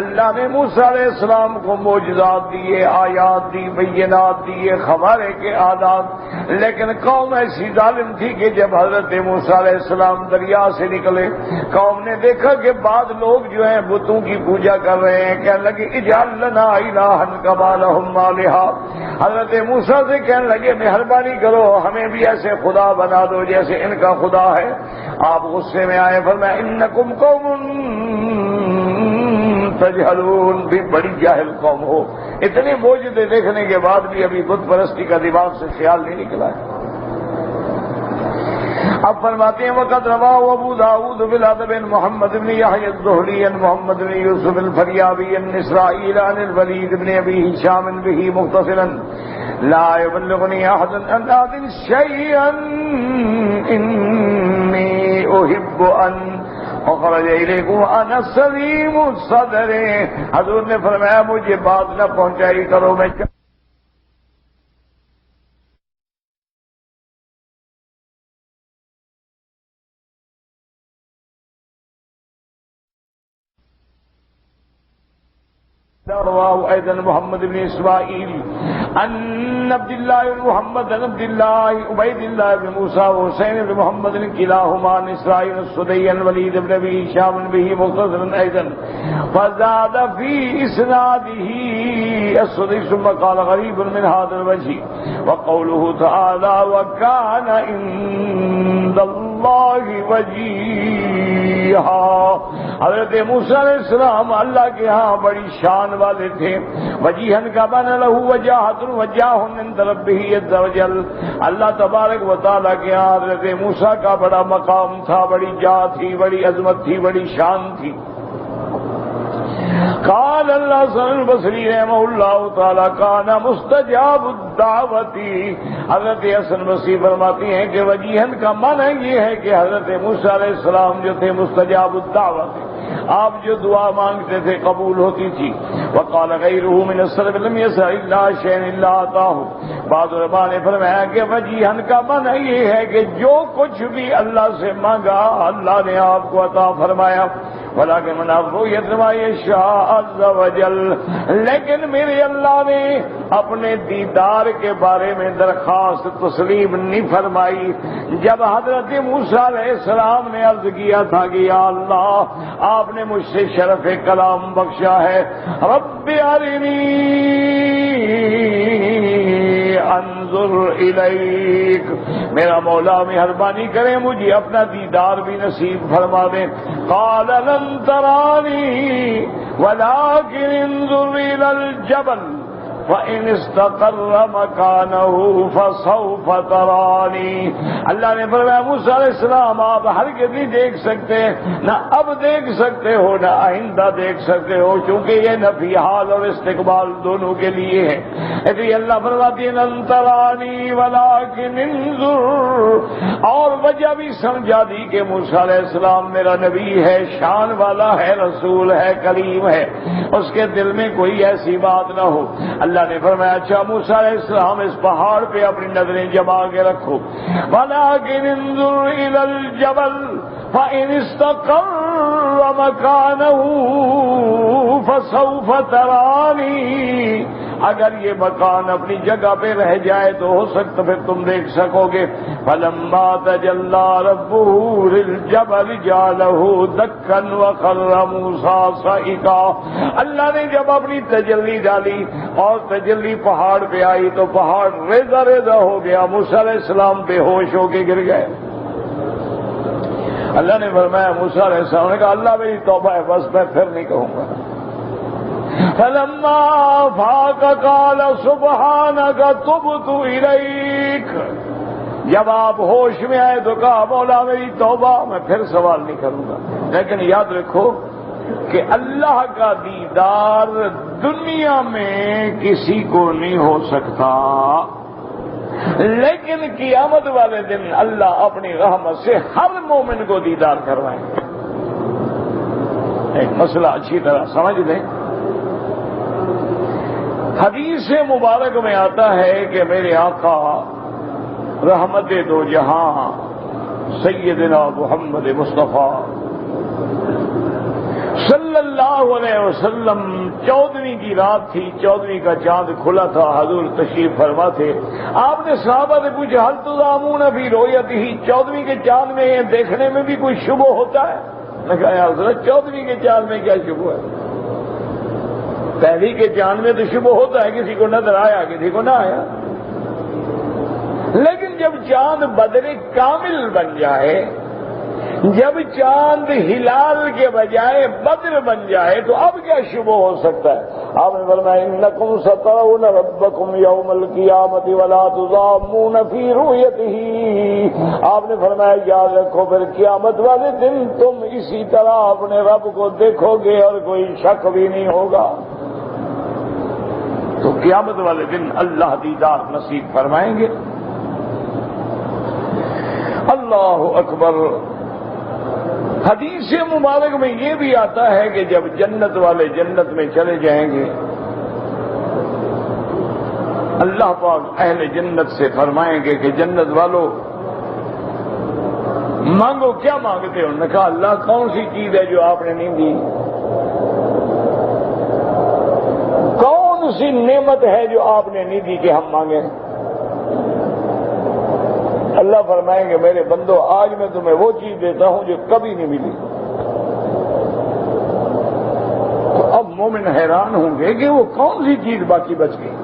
اللہ نے موسیٰ علیہ السلام کو معجزات دیے, آیات دی, بینات دیے, خبریں کے آداب, لیکن قوم ایسی ظالم تھی کہ جب حضرت موسیٰ علیہ السلام دریا سے نکلے, قوم نے دیکھا کہ بعض لوگ جو ہیں بتوں کی پوجا کر رہے ہیں. کہنے لگے اجعل لنا الہا کما لہم آلہہ. حضرت موسیٰ سے کہنے لگے مہربانی کرو ہمیں بھی ایسے خدا بنا دو جیسے ان کا خدا ہے. آپ غصے میں آئے, فرمایا انکم قوم تجہلون, بھی بڑی جاہل قوم ہو. اتنے معجزے دیکھنے کے بعد بھی ابھی بت پرستی کا دماغ سے خیال نہیں نکلا ہے. اب فرماتے ہیں وقت رواہ ابو داؤد بالادب محمد بن یحیی الزہری محمد بن یوسف الفریابی اسرائیل عن الولید بن ابی ہشام به مختصرا لا يبلغني احد ان اذن شيئا اني احب ان اخرج الیکم وانا سلیم الصدر. حضور نے فرمایا مجھے بات نہ پہنچائی کرو, میں رواه ايضا محمد بن اسماعيل ان عبد الله بن محمد بن عبد الله عبيد الله بن موسى وحسين بن محمد كلاهما عن اسرائيل السدي الوليد بن ابي هشام به مختصرا ايضا فزاد في اسناده السدي ثم قال غريب من هذا الوجه وقوله تعالى وكان عند الله وجيها. حضرت موسیٰ علیہ السلام اللہ کے ہاں بڑی شان والے تھے. وجیہن کا بنا لہو وجاہت وجاہ عند ربہ عز وجل. اللہ تبارک و تعالیٰ کے ہاں حضرت موسیٰ کا بڑا مقام تھا, بڑی جا تھی, بڑی عظمت تھی, بڑی شان تھی. قال اللہ حسن البصری رحمہ اللہ تعالی کان مستجاب الدعوتی. حضرت حسن بصری فرماتی ہیں کہ وجیہن کا معنی یہ ہے کہ حضرت موسیٰ علیہ السلام جو تھے مستجاب الدعوت, آپ جو دعا مانگتے تھے قبول ہوتی تھی. وقال غیرہ من السلف لم یسع الا شیئا الا آتاہ. بعض علماء نے فرمایا کہ وجیہن کا معنی یہ ہے کہ جو کچھ بھی اللہ سے مانگا اللہ نے آپ کو عطا فرمایا. ولیکن من رؤیت ما یشاء عز وجل, لیکن میرے اللہ نے اپنے دیدار کے بارے میں درخواست تسلیم نہیں فرمائی. جب حضرت موسیٰ علیہ السلام نے عرض کیا تھا کہ یا اللہ آپ نے مجھ سے شرف کلام بخشا ہے, رب ارنی انظر الیک, میرا مولا مہربانی کرے مجھے اپنا دیدار بھی نصیب فرما دیں. قال لن ترانی ولكن انظر الى الجبل فَإِنِ اسْتَقَرَّ مَكَانَهُ فَسَوْفَ تَرَانِي. اللہ نے فرمایا موسیٰ علیہ السلام آپ ہرگز نہیں دیکھ سکتے, نہ اب دیکھ سکتے ہو نہ آئندہ دیکھ سکتے ہو, چونکہ یہ نفی حال اور استقبال دونوں کے لیے ہے. اس لیے اللہ فرماتی ہے لن ترانی ولکن انظر, اور وجہ بھی سمجھا دی کہ موسیٰ علیہ السلام میرا نبی ہے, شان والا ہے, رسول ہے, کریم ہے, اس کے دل میں کوئی ایسی بات نہ ہو. اللہ نے فرمایا اچھا موسیٰ علیہ السلام اس پہاڑ پہ اپنی نظریں جما کے رکھو. وَلَٰكِنِ انظُرْ إِلَى الْجَبَلِ فَإِنِ اسْتَقَرَّ مَكَانَهُ فَسَوْفَ تَرَانِي. اگر یہ مکان اپنی جگہ پہ رہ جائے تو ہو سکتا پھر تم دیکھ سکو گے. فَلَمَّا تَجَلَّىٰ رَبُّهُ لِلْجَبَلِ جَعَلَهُ دَكًّا وَخَرَّ مُوسَىٰ صَعِقًا. اللہ نے جب اپنی تجلی ڈالی اور تجلی پہاڑ پہ آئی تو پہاڑ ریزہ ریزہ ہو گیا, موسیٰ علیہ السلام بے ہوش ہو کے گر گئے. اللہ نے فرمایا موسیٰ علیہ السلام نے کہا اللہ میری توبہ ہے, بس میں پھر نہیں کہوں گا. فَلَمَّا أَفَاقَ قَالَ سُبْحَانَكَ تُبْتُ إِلَيْكَ. جب آپ ہوش میں آئے تو کہا مولا میری توبہ, میں پھر سوال نہیں کروں گا. لیکن یاد رکھو کہ اللہ کا دیدار دنیا میں کسی کو نہیں ہو سکتا. لیکن قیامت والے دن اللہ اپنی رحمت سے ہر مومن کو دیدار کروائیں گے۔ ایک مسئلہ اچھی طرح سمجھ لیں، حدیث مبارک میں آتا ہے کہ میرے آقا رحمت دو جہاں سیدنا محمد مصطفیٰ صلی اللہ علیہ وسلم 14ویں کی رات تھی، 14ویں کا چاند کھلا تھا، حضور تشریف فرما تھے۔ آپ نے صحابہ سے پوچھا حل تضامون فی رؤیتہ، 14ویں کے چاند میں دیکھنے میں بھی کوئی شبہ ہوتا ہے؟ میں کہا یا حضرت 14ویں کے چاند میں کیا شبہ ہے؟ پہلی کے چاند میں تو شبہ ہوتا ہے، کسی کو نظر آیا کسی کو نہ آیا، لیکن جب چاند بدر کامل بن جائے، جب چاند ہلال کے بجائے بدر بن جائے تو اب کیا شبہ ہو سکتا ہے؟ آپ نے فرمایا انکم سترون ربکم یوم القیامت ولا تضامون فی رؤیتہ، آپ نے فرمایا یاد رکھو پھر قیامت والے دن تم اسی طرح اپنے رب کو دیکھو گے اور کوئی شک بھی نہیں ہوگا۔ تو قیامت والے دن اللہ دیدار نصیب فرمائیں گے۔ اللہ اکبر۔ حدیث مبارک میں یہ بھی آتا ہے کہ جب جنت والے جنت میں چلے جائیں گے، اللہ پاک اہل جنت سے فرمائیں گے کہ جنت والوں مانگو، کیا مانگتے ہو؟ انہوں نے کہا اللہ کون سی چیز ہے جو آپ نے نہیں دی؟ کون سی نعمت ہے جو آپ نے نہیں دی کہ ہم مانگیں؟ اللہ فرمائیں گے میرے بندو آج میں تمہیں وہ چیز دیتا ہوں جو کبھی نہیں ملی۔ تو اب مومن حیران ہوں گے کہ وہ کون سی چیز باقی بچ گئی۔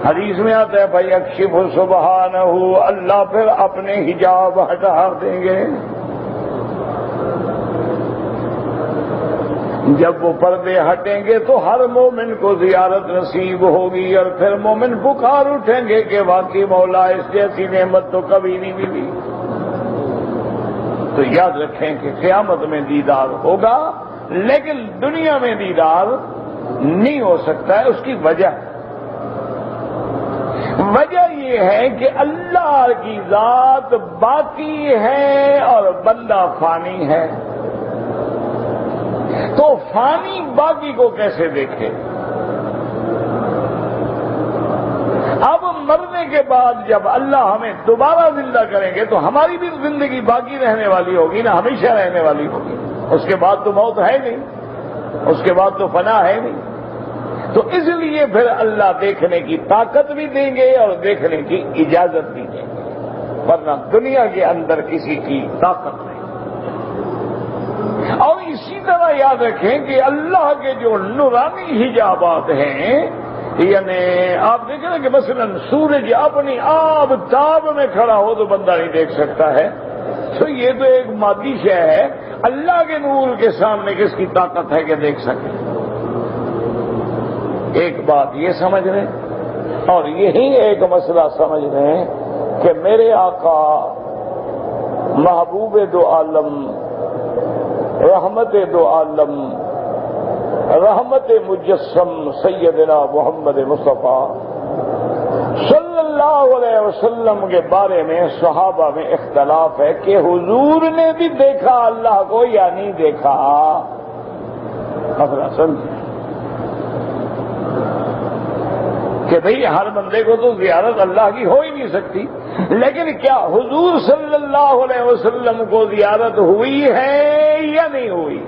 حدیث میں آتا ہے بھائی اکشف سبحانہ، اللہ پھر اپنے حجاب ہٹا دیں گے۔ جب وہ پردے ہٹیں گے تو ہر مومن کو زیارت نصیب ہوگی، اور پھر مومن پکار اٹھیں گے کہ واقعی مولا اس جیسی نعمت تو کبھی نہیں ملی۔ تو یاد رکھیں کہ قیامت میں دیدار ہوگا، لیکن دنیا میں دیدار نہیں ہو سکتا ہے۔ اس کی وجہ یہ ہے کہ اللہ کی ذات باقی ہے اور بندہ فانی ہے، تو فانی باقی کو کیسے دیکھے؟ اب مرنے کے بعد جب اللہ ہمیں دوبارہ زندہ کریں گے تو ہماری بھی زندگی باقی رہنے والی ہوگی نا، ہمیشہ رہنے والی ہوگی۔ اس کے بعد تو موت ہے نہیں، اس کے بعد تو فنا ہے نہیں۔ تو اس لیے پھر اللہ دیکھنے کی طاقت بھی دیں گے اور دیکھنے کی اجازت بھی دیں گے، ورنہ دنیا کے اندر کسی کی طاقت نہیں۔ اور اسی طرح یاد رکھیں کہ اللہ کے جو نورانی حجابات ہیں، یعنی آپ دیکھیں نا کہ مثلا سورج اپنی آب تاب میں کھڑا ہو تو بندہ نہیں دیکھ سکتا ہے، تو یہ تو ایک مادی شے ہے، اللہ کے نور کے سامنے کس کی طاقت ہے کہ دیکھ سکے؟ ایک بات یہ سمجھ لیں، اور یہی ایک مسئلہ سمجھ لیں کہ میرے آقا محبوب دو عالم، رحمت دو عالم، رحمت مجسم سیدنا محمد مصطفیٰ صلی اللہ علیہ وسلم کے بارے میں صحابہ میں اختلاف ہے کہ حضور نے بھی دیکھا اللہ کو یا نہیں دیکھا۔ مسئلہ سمجھیں کہ بھئی ہر بندے کو تو زیارت اللہ کی ہو ہی نہیں سکتی، لیکن کیا حضور صلی اللہ علیہ وسلم کو زیارت ہوئی ہے یا نہیں ہوئی؟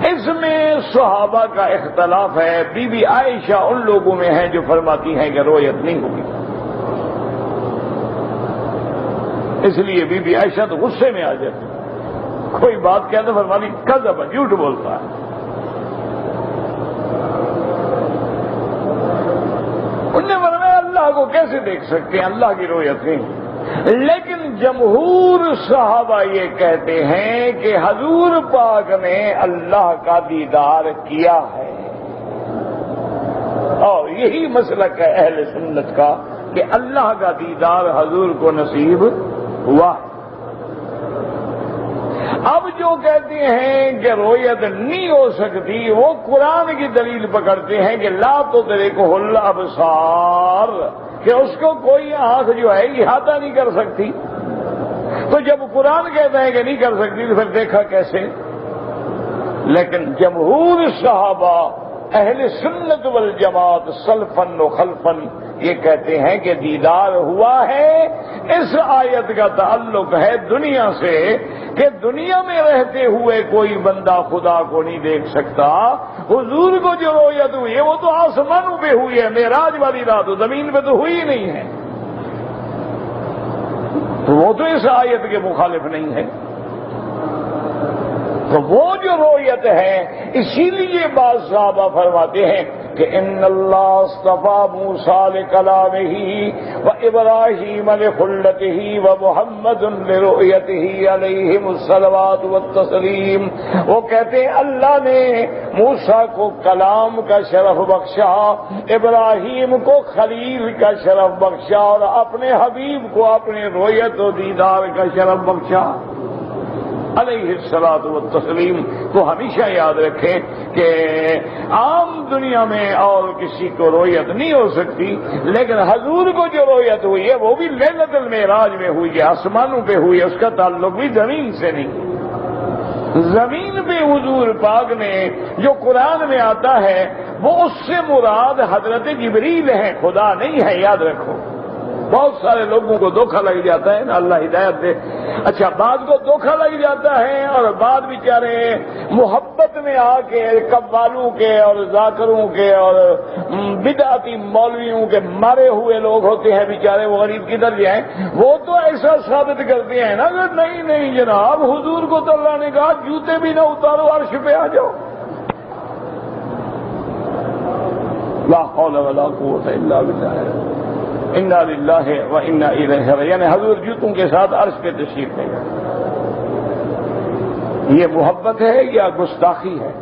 اس میں صحابہ کا اختلاف ہے۔ بی بی عائشہ ان لوگوں میں ہیں جو فرماتی ہیں کہ رؤیت نہیں ہوگی، اس لیے بی بی عائشہ تو غصے میں آ جاتی، کوئی بات کہتا فرماتی کذب، جھوٹ بولتا ہے۔ انہوں نے فرمایا اللہ کو کیسے دیکھ سکتے ہیں، اللہ کی رؤیت نہیں۔ لیکن جمہور صحابہ یہ کہتے ہیں کہ حضور پاک نے اللہ کا دیدار کیا ہے، اور یہی مسلک ہے اہل سنت کا کہ اللہ کا دیدار حضور کو نصیب ہوا ہے۔ اب جو کہتے ہیں کہ رؤیت نہیں ہو سکتی وہ قرآن کی دلیل پکڑتے ہیں کہ لا تدرکہ الابصار، کہ اس کو کوئی آنکھ جو ہے احاطہ نہیں کر سکتی۔ تو جب قرآن کہتا ہے کہ نہیں کر سکتی تو پھر دیکھا کیسے؟ لیکن جمہور صحابہ اہل سنت والجماعت سلفن و خلفن یہ کہتے ہیں کہ دیدار ہوا ہے۔ اس آیت کا تعلق ہے دنیا سے کہ دنیا میں رہتے ہوئے کوئی بندہ خدا کو نہیں دیکھ سکتا۔ حضور کو جو رؤیت ہوئی ہے وہ تو آسمانوں پہ ہوئی ہے، معراج والی رات زمین پہ تو ہوئی نہیں ہے، تو وہ تو اس آیت کے مخالف نہیں ہے۔ تو وہ جو رؤیت ہے، اسی لیے بعض صحابہ فرماتے ہیں کہ ان اللہ اصطفیٰ موسیٰ لکلامہ و ابراہیم لخلتہ و محمد لرؤیتہ علیہم الصلوات والتسلیم۔ وہ کہتے ہیں اللہ نے موسیٰ کو کلام کا شرف بخشا، ابراہیم کو خلیل کا شرف بخشا، اور اپنے حبیب کو اپنے رؤیت و دیدار کا شرف بخشا علیہ الصلاۃ والتسلیم۔ تو ہمیشہ یاد رکھیں کہ عام دنیا میں اور کسی کو رؤیت نہیں ہو سکتی، لیکن حضور کو جو رؤیت ہوئی ہے وہ بھی لیلۃ المعراج میں ہوئی ہے، آسمانوں پہ ہوئی ہے، اس کا تعلق بھی زمین سے نہیں۔ زمین پہ حضور پاک نے جو قرآن میں آتا ہے وہ اس سے مراد حضرت جبریل ہے، خدا نہیں ہے، یاد رکھو۔ بہت سارے لوگوں کو دھوکہ لگ جاتا ہے نا، اللہ ہدایت دے۔ اچھا، بعض کو دھوکہ لگ جاتا ہے اور بعض بیچارے محبت میں آ کے قوالوں کے اور ذاکروں کے اور بدعتی مولویوں کے مارے ہوئے لوگ ہوتے ہیں بیچارے، وہ غریب کدھر جائیں، وہ تو ایسا ثابت کرتے ہیں نا کہ نہیں نہیں جناب، حضور کو تو اللہ نے کہا جوتے بھی نہ اتارو، عرش پہ آ جاؤ۔ لا حول ولا قوت الا باللہ، انا للہ و انا الیہ راجعون، یعنی حضور جوتوں کے ساتھ عرش پہ تشریف لے گئے۔ یہ محبت ہے یا گستاخی ہے؟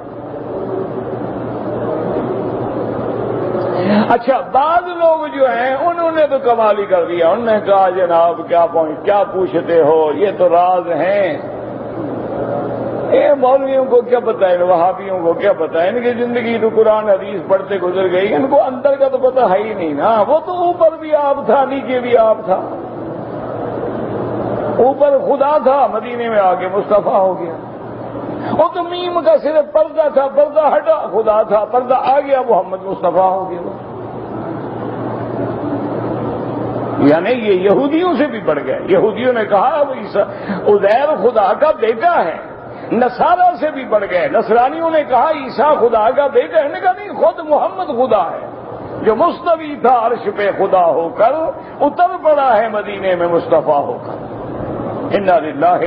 اچھا، بعض لوگ جو ہیں انہوں نے تو کمال ہی کر دیا، انہوں نے کہا جناب کیا پوچھتے ہو، یہ تو راز ہیں، مولویوں کو کیا پتہ ہے، وہابیوں کو کیا پتہ ہے، ان کی زندگی تو قرآن حدیث پڑھتے گزر گئی، ان کو اندر کا تو پتہ ہے ہی نہیں نا۔ وہ تو اوپر بھی آپ تھا، نیچے بھی آپ تھا، اوپر خدا تھا، مدینے میں آ کے مصطفیٰ ہو گیا۔ وہ تو میم کا صرف پردہ تھا، پردہ ہٹا خدا تھا، پردہ آ گیا محمد مصطفیٰ ہو گیا۔ یعنی یہ یہودیوں سے بھی بڑھ گئے۔ یہودیوں نے کہا اب عزیر خدا کا بیٹا ہے، نصارہ سے بھی بڑھ گئے۔ نصرانیوں نے کہا عیسیٰ خدا کا بیٹا ہے، نے کہا نہیں، خود محمد خدا ہے، جو مستوی تھا عرش پہ خدا ہو کر اتر پڑا ہے مدینے میں مصطفیٰ ہو کر۔ انا للہ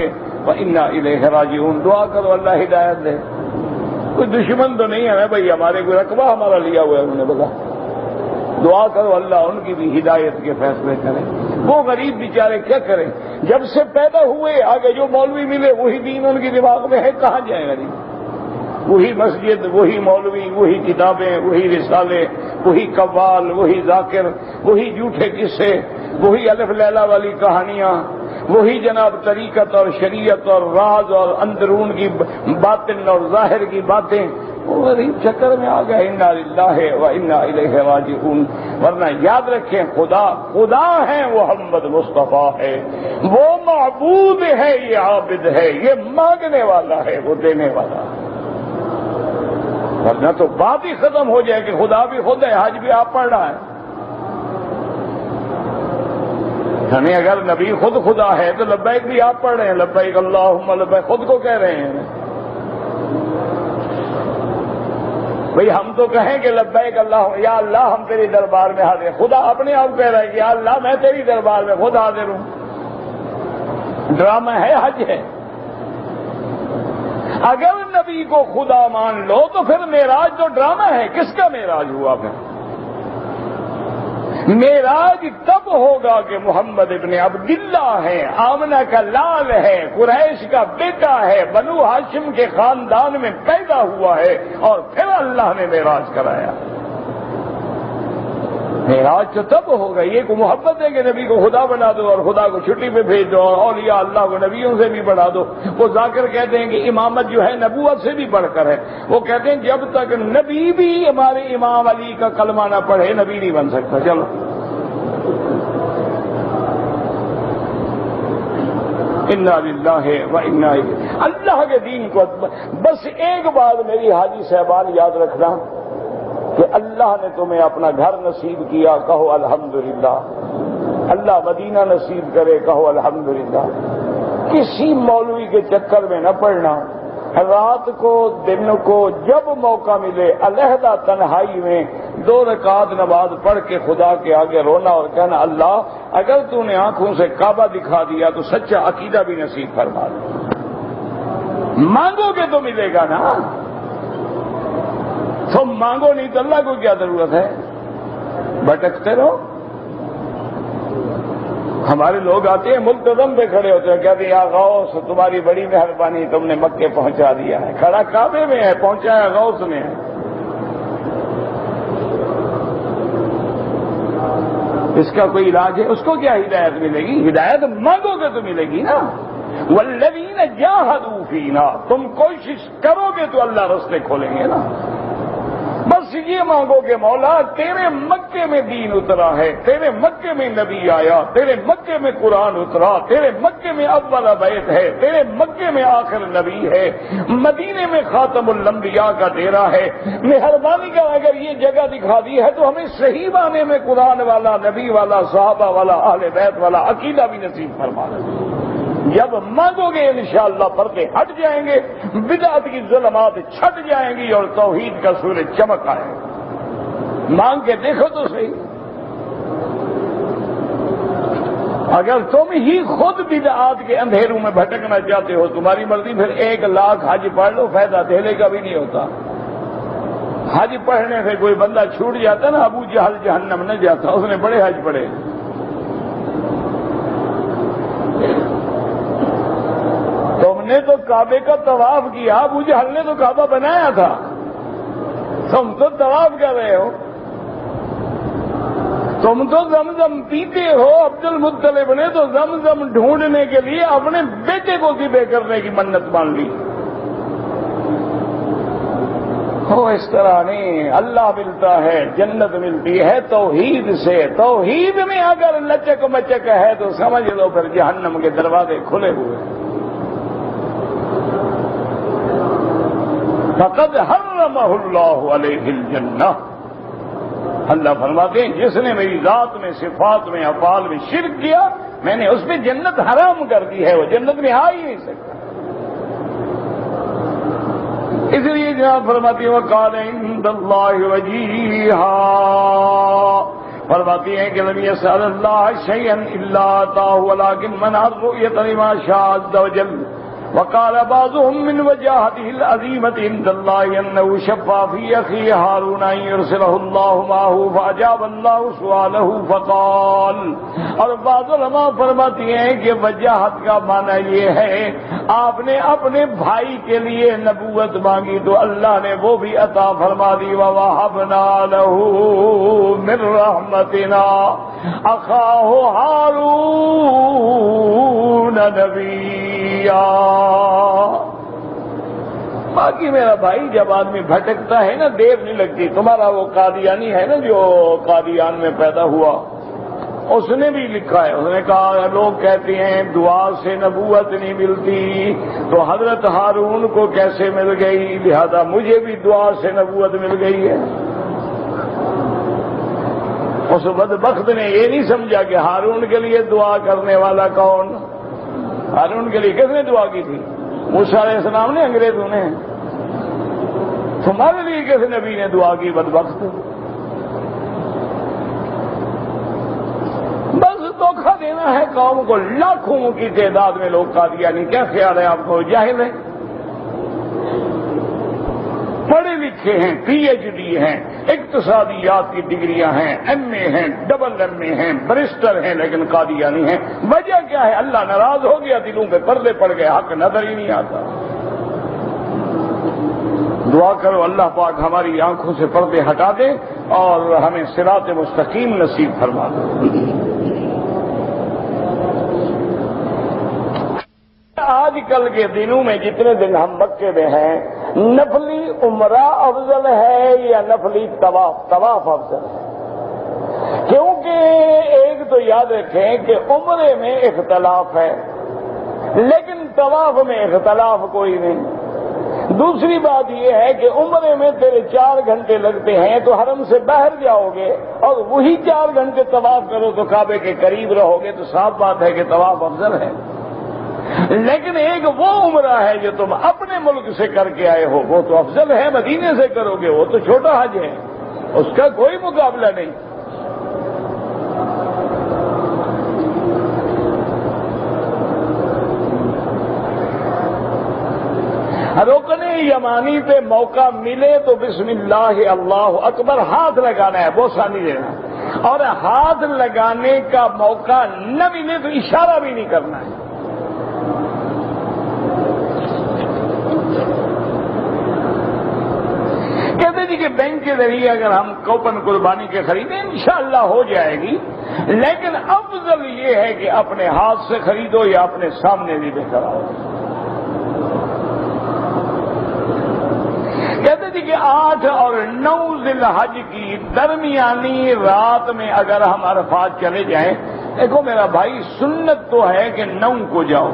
و انا الیہ راجعون۔ دعا کرو اللہ ہدایت دے۔ کوئی دشمن تو نہیں ہے نا بھائی، ہمارے کوئی رقبہ ہمارا لیا ہوا ہے انہوں نے، بتا دعا کرو اللہ ان کی بھی ہدایت کے فیصلے کریں۔ وہ غریب بیچارے کیا کریں، جب سے پیدا ہوئے آگے جو مولوی ملے وہی دین ان کی دماغ میں ہے، کہاں جائیں غریب؟ وہی مسجد، وہی مولوی، وہی کتابیں، وہی رسالے، وہی قوال، وہی ذاکر، وہی جھوٹے قصے، وہی الف لیلہ والی کہانیاں، وہی جناب طریقت اور شریعت اور راز اور اندرون کی باطن اور ظاہر کی باتیں، وہ غریب چکر میں آ گئے۔ انا للہ و انا الیہ راجعون۔ ورنہ یاد رکھیں، خدا ہے، وہ محمد مصطفیٰ ہے، وہ معبود ہے، یہ عابد ہے، یہ مانگنے والا ہے، وہ دینے والا ہے۔ ورنہ تو بات ہی ختم ہو جائے کہ خدا بھی خود ہے، حج بھی آپ پڑھ رہا ہے۔ یعنی اگر نبی خود خدا ہے تو لبیک بھی آپ پڑھ رہے ہیں، لبیک اللہم لبیک، خود کو کہہ رہے ہیں۔ بھئی ہم تو کہیں کہ لبیک اللہ، یا اللہ ہم تیری دربار میں حاضر، خدا اپنے آپ کہہ رہا ہے کہ یا اللہ میں تیری دربار میں خود حاضر ہوں۔ ڈرامہ ہے، حج ہے۔ اگر نبی کو خدا مان لو تو پھر معراج تو ڈرامہ ہے، کس کا معراج ہوا پھر؟ معراج تب ہوگا کہ محمد ابن عبداللہ ہے، آمنہ کا لال ہے، قریش کا بیٹا ہے، بنو ہاشم کے خاندان میں پیدا ہوا ہے، اور پھر اللہ نے معراج کرایا۔ معراج تو تب ہوگا، یہ کو محبت ہے کہ نبی کو خدا بنا دو اور خدا کو چھٹی پہ بھیج دو اور اولیاء اللہ کو نبیوں سے بھی بڑھا دو۔ وہ ذاکر کہتے ہیں کہ امامت جو ہے نبوت سے بھی بڑھ کر ہے۔ وہ کہتے ہیں جب تک نبی بھی ہمارے امام علی کا کلمہ نہ پڑھے نبی نہیں بن سکتا۔ چلو انا للہ و انا الیہ، اللہ کے دین کو بس ایک بات میری حاجی صاحبان یاد رکھنا کہ اللہ نے تمہیں اپنا گھر نصیب کیا، کہو الحمدللہ۔ اللہ مدینہ نصیب کرے، کہو الحمدللہ۔ کسی مولوی کے چکر میں نہ پڑنا، رات کو دن کو جب موقع ملے علیحدہ تنہائی میں 2 رکعت نماز پڑھ کے خدا کے آگے رونا اور کہنا اللہ اگر تو نے آنکھوں سے کعبہ دکھا دیا تو سچا عقیدہ بھی نصیب فرما دے۔ مانگو گے تو ملے گا نا، تم مانگو نہیں تو اللہ کو کیا ضرورت ہے، بھٹکتے رہو۔ ہمارے لوگ آتے ہیں ملتزم پہ کھڑے ہوتے ہیں، کہتے ہیں یا غوث تمہاری بڑی مہربانی تم نے مکے پہنچا دیا ہے، کھڑا کعبے میں ہے، پہنچایا غوث نے ہے۔ اس کا کوئی علاج ہے؟ اس کو کیا ہدایت ملے گی؟ ہدایت مانگو گے تو ملے گی نا۔ والذین جاہدوا فینا، تم کوشش کرو گے تو اللہ راستے کھولیں گے نا۔ بس یہ مانگو کہ مولا تیرے مکے میں دین اترا ہے، تیرے مکے میں نبی آیا، تیرے مکے میں قرآن اترا، تیرے مکے میں اول بیت ہے، تیرے مکے میں آخر نبی ہے، مدینے میں خاتم الانبیاء کا ڈیرا ہے۔ مہربانی کا اگر یہ جگہ دکھا دی ہے تو ہمیں صحیح معنی میں قرآن والا، نبی والا، صحابہ والا، اہل بیت والا عقیدہ بھی نصیب فرما دے۔ جب مانگو گے انشاءاللہ پردے ہٹ جائیں گے، بدعت کی ظلمات چھٹ جائیں گی اور توحید کا سورج چمک آئے گا۔ مانگ کے دیکھو تو صحیح۔ اگر تم ہی خود بدعات کے اندھیروں میں بھٹکنا چاہتے ہو تمہاری مرضی، پھر 1 لاکھ حج پڑھ لو، فائدہ دہلے کا بھی نہیں ہوتا۔ حج پڑھنے سے کوئی بندہ چھوٹ جاتا نا، ابو جہل جہنم نہ جاتا، اس نے بڑے حج پڑھے۔ تم نے تو کعبے کا طواف کیا، ابو جہل نے تو کعبہ بنایا تھا، تم تو طواف کر رہے ہو۔ تم تو زمزم پیتے ہو، عبد المطلب نے تو زمزم ڈھونڈنے کے لیے اپنے بیٹے کو ذبح کرنے کی منت مان لی۔ ہو اس طرح نہیں، اللہ ملتا ہے، جنت ملتی ہے توحید سے۔ توحید میں اگر لچک مچک ہے تو سمجھ لو پھر جہنم کے دروازے کھلے ہوئے۔ فقد حرمہ اللہ علیہ الجنہ، اللہ فرماتے ہیں جس نے میری ذات میں، صفات میں، افعال میں شرک کیا میں نے اس پہ جنت حرام کر دی ہے، وہ جنت میں آ ہی نہیں سکتا۔ اس لیے جناب فرماتی ہیں وَقَالَ عِندَ اللَّهِ وَجِيهًا، فرماتی ہیں کہ لم يسأل اللہ شيئا الا آتاه ولكن منع الرؤية لما شاء عز وجل۔ وقال بعضهم من وجاهته العظيمة عند الله أنه شفع في أخيه هارون أن يرسله الله معه فأجاب الله سؤاله فقال، اور بعض علماء فرماتی ہیں کہ وجاہت کا معنی یہ ہے آپ نے اپنے بھائی کے لیے نبوت مانگی تو اللہ نے وہ بھی عطا فرما دی۔ وَوَهَبْنَا لَهُ مِن رَحْمَتِنَا أَخَاهُ هَارُونَ نَبِيًّا۔ باقی میرا بھائی جب آدمی بھٹکتا ہے نا دیر نہیں لگتی۔ تمہارا وہ قادیانی ہے نا جو قادیان میں پیدا ہوا، اس نے بھی لکھا ہے، اس نے کہا لوگ کہتے ہیں دعا سے نبوت نہیں ملتی تو حضرت ہارون کو کیسے مل گئی، لہذا مجھے بھی دعا سے نبوت مل گئی ہے۔ اس بدبخت نے یہ نہیں سمجھا کہ ہارون کے لیے دعا کرنے والا کون، ہارون کے لیے کس نے دعا کی تھی؟ موسیٰ علیہ السلام نے، انگریزوں نے۔ تمہارے لیے کس نبی نے دعا کی بدبخت؟ بس دھوکہ دینا ہے قوم کو۔ لاکھوں کی تعداد میں لوگ قادیانی، کیا خیال ہے آپ کو جاہل ہیں؟ پڑھے لکھے ہیں، پی ایچ ڈی ہیں، اقتصادیات کی ڈگریاں ہیں، ایم اے ہیں، ڈبل ایم اے ہیں، برسٹر ہیں، لیکن قادیانی ہیں۔ وجہ کیا ہے؟ اللہ ناراض ہو گیا، دلوں پہ پردے پڑ گئے، حق نظر ہی نہیں آتا۔ دعا کرو اللہ پاک ہماری آنکھوں سے پردے ہٹا دے اور ہمیں صراط مستقیم نصیب فرما دے۔ آج کل کے دنوں میں جتنے دن ہم مکے میں ہیں، نفلی عمرہ افضل ہے یا نفلی طواف افضل ہے؟ کیونکہ ایک تو یاد رکھیں کہ عمرے میں اختلاف ہے لیکن طواف میں اختلاف کوئی نہیں۔ دوسری بات یہ ہے کہ عمرے میں تیرے 4 گھنٹے لگتے ہیں تو حرم سے باہر جاؤ گے اور وہی 4 گھنٹے طواف کرو تو کعبے کے قریب رہو گے، تو صاف بات ہے کہ طواف افضل ہے۔ لیکن ایک وہ عمرہ ہے جو تم اپنے ملک سے کر کے آئے ہو، وہ تو افضل ہے، مدینے سے کرو گے، وہ تو چھوٹا حج ہے، اس کا کوئی مقابلہ نہیں۔ رکن یمانی پہ موقع ملے تو بسم اللہ اللہ اکبر ہاتھ لگانا ہے، بوسہ نہیں دینا، اور ہاتھ لگانے کا موقع نہ ملے تو اشارہ بھی نہیں کرنا ہے۔ کہتے جی کہ بینک کے ذریعے اگر ہم کوپن قربانی کے خریدیں انشاءاللہ ہو جائے گی، لیکن افضل یہ ہے کہ اپنے ہاتھ سے خریدو یا اپنے سامنے بھی بہتر آؤ۔ کہتے تھے کہ 8 اور 9 ذی الحج کی درمیانی رات میں اگر ہم عرفات چلے جائیں، دیکھو میرا بھائی سنت تو ہے کہ 9 کو جاؤ،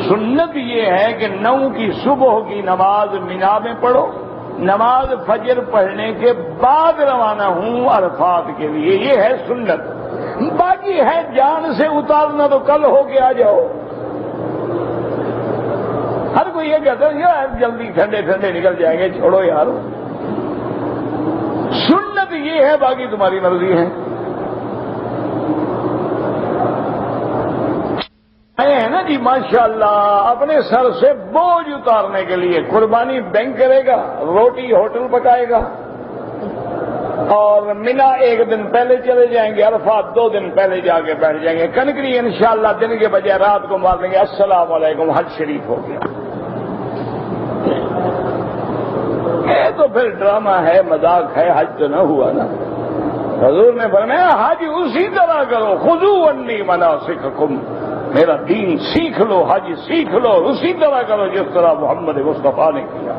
سنت یہ ہے کہ 9 کی صبح کی نماز مینا میں پڑھو، نماز فجر پڑھنے کے بعد روانہ ہوں عرفات کے لیے، یہ ہے سنت۔ باقی ہے جان سے اتارنا تو کل ہو کے آ جاؤ۔ ہر کوئی یہ کہتا ہے یار جلدی ٹھنڈے ٹھنڈے نکل جائیں گے، چھوڑو یار، سنت یہ ہے، باقی تمہاری مرضی ہے۔ آئے ہیں نا جی ماشاءاللہ اپنے سر سے بوجھ اتارنے کے لیے، قربانی بینک کرے گا، روٹی ہوٹل پکائے گا، اور مینا 1 دن پہلے چلے جائیں گے، عرفات 2 دن پہلے جا کے بیٹھ جائیں گے، کنکری انشاءاللہ دن کے بجائے رات کو مار دیں گے، السلام علیکم حج شریف ہو گیا۔ یہ تو پھر ڈرامہ ہے، مذاق ہے، حج تو نہ ہوا نا۔ حضور نے فرمایا حج اسی طرح کرو، خذوا عنی مناسککم، میرا دین سیکھ لو، حج سیکھ لو، اسی طرح کرو جس طرح محمد مصطفیٰ نے کیا۔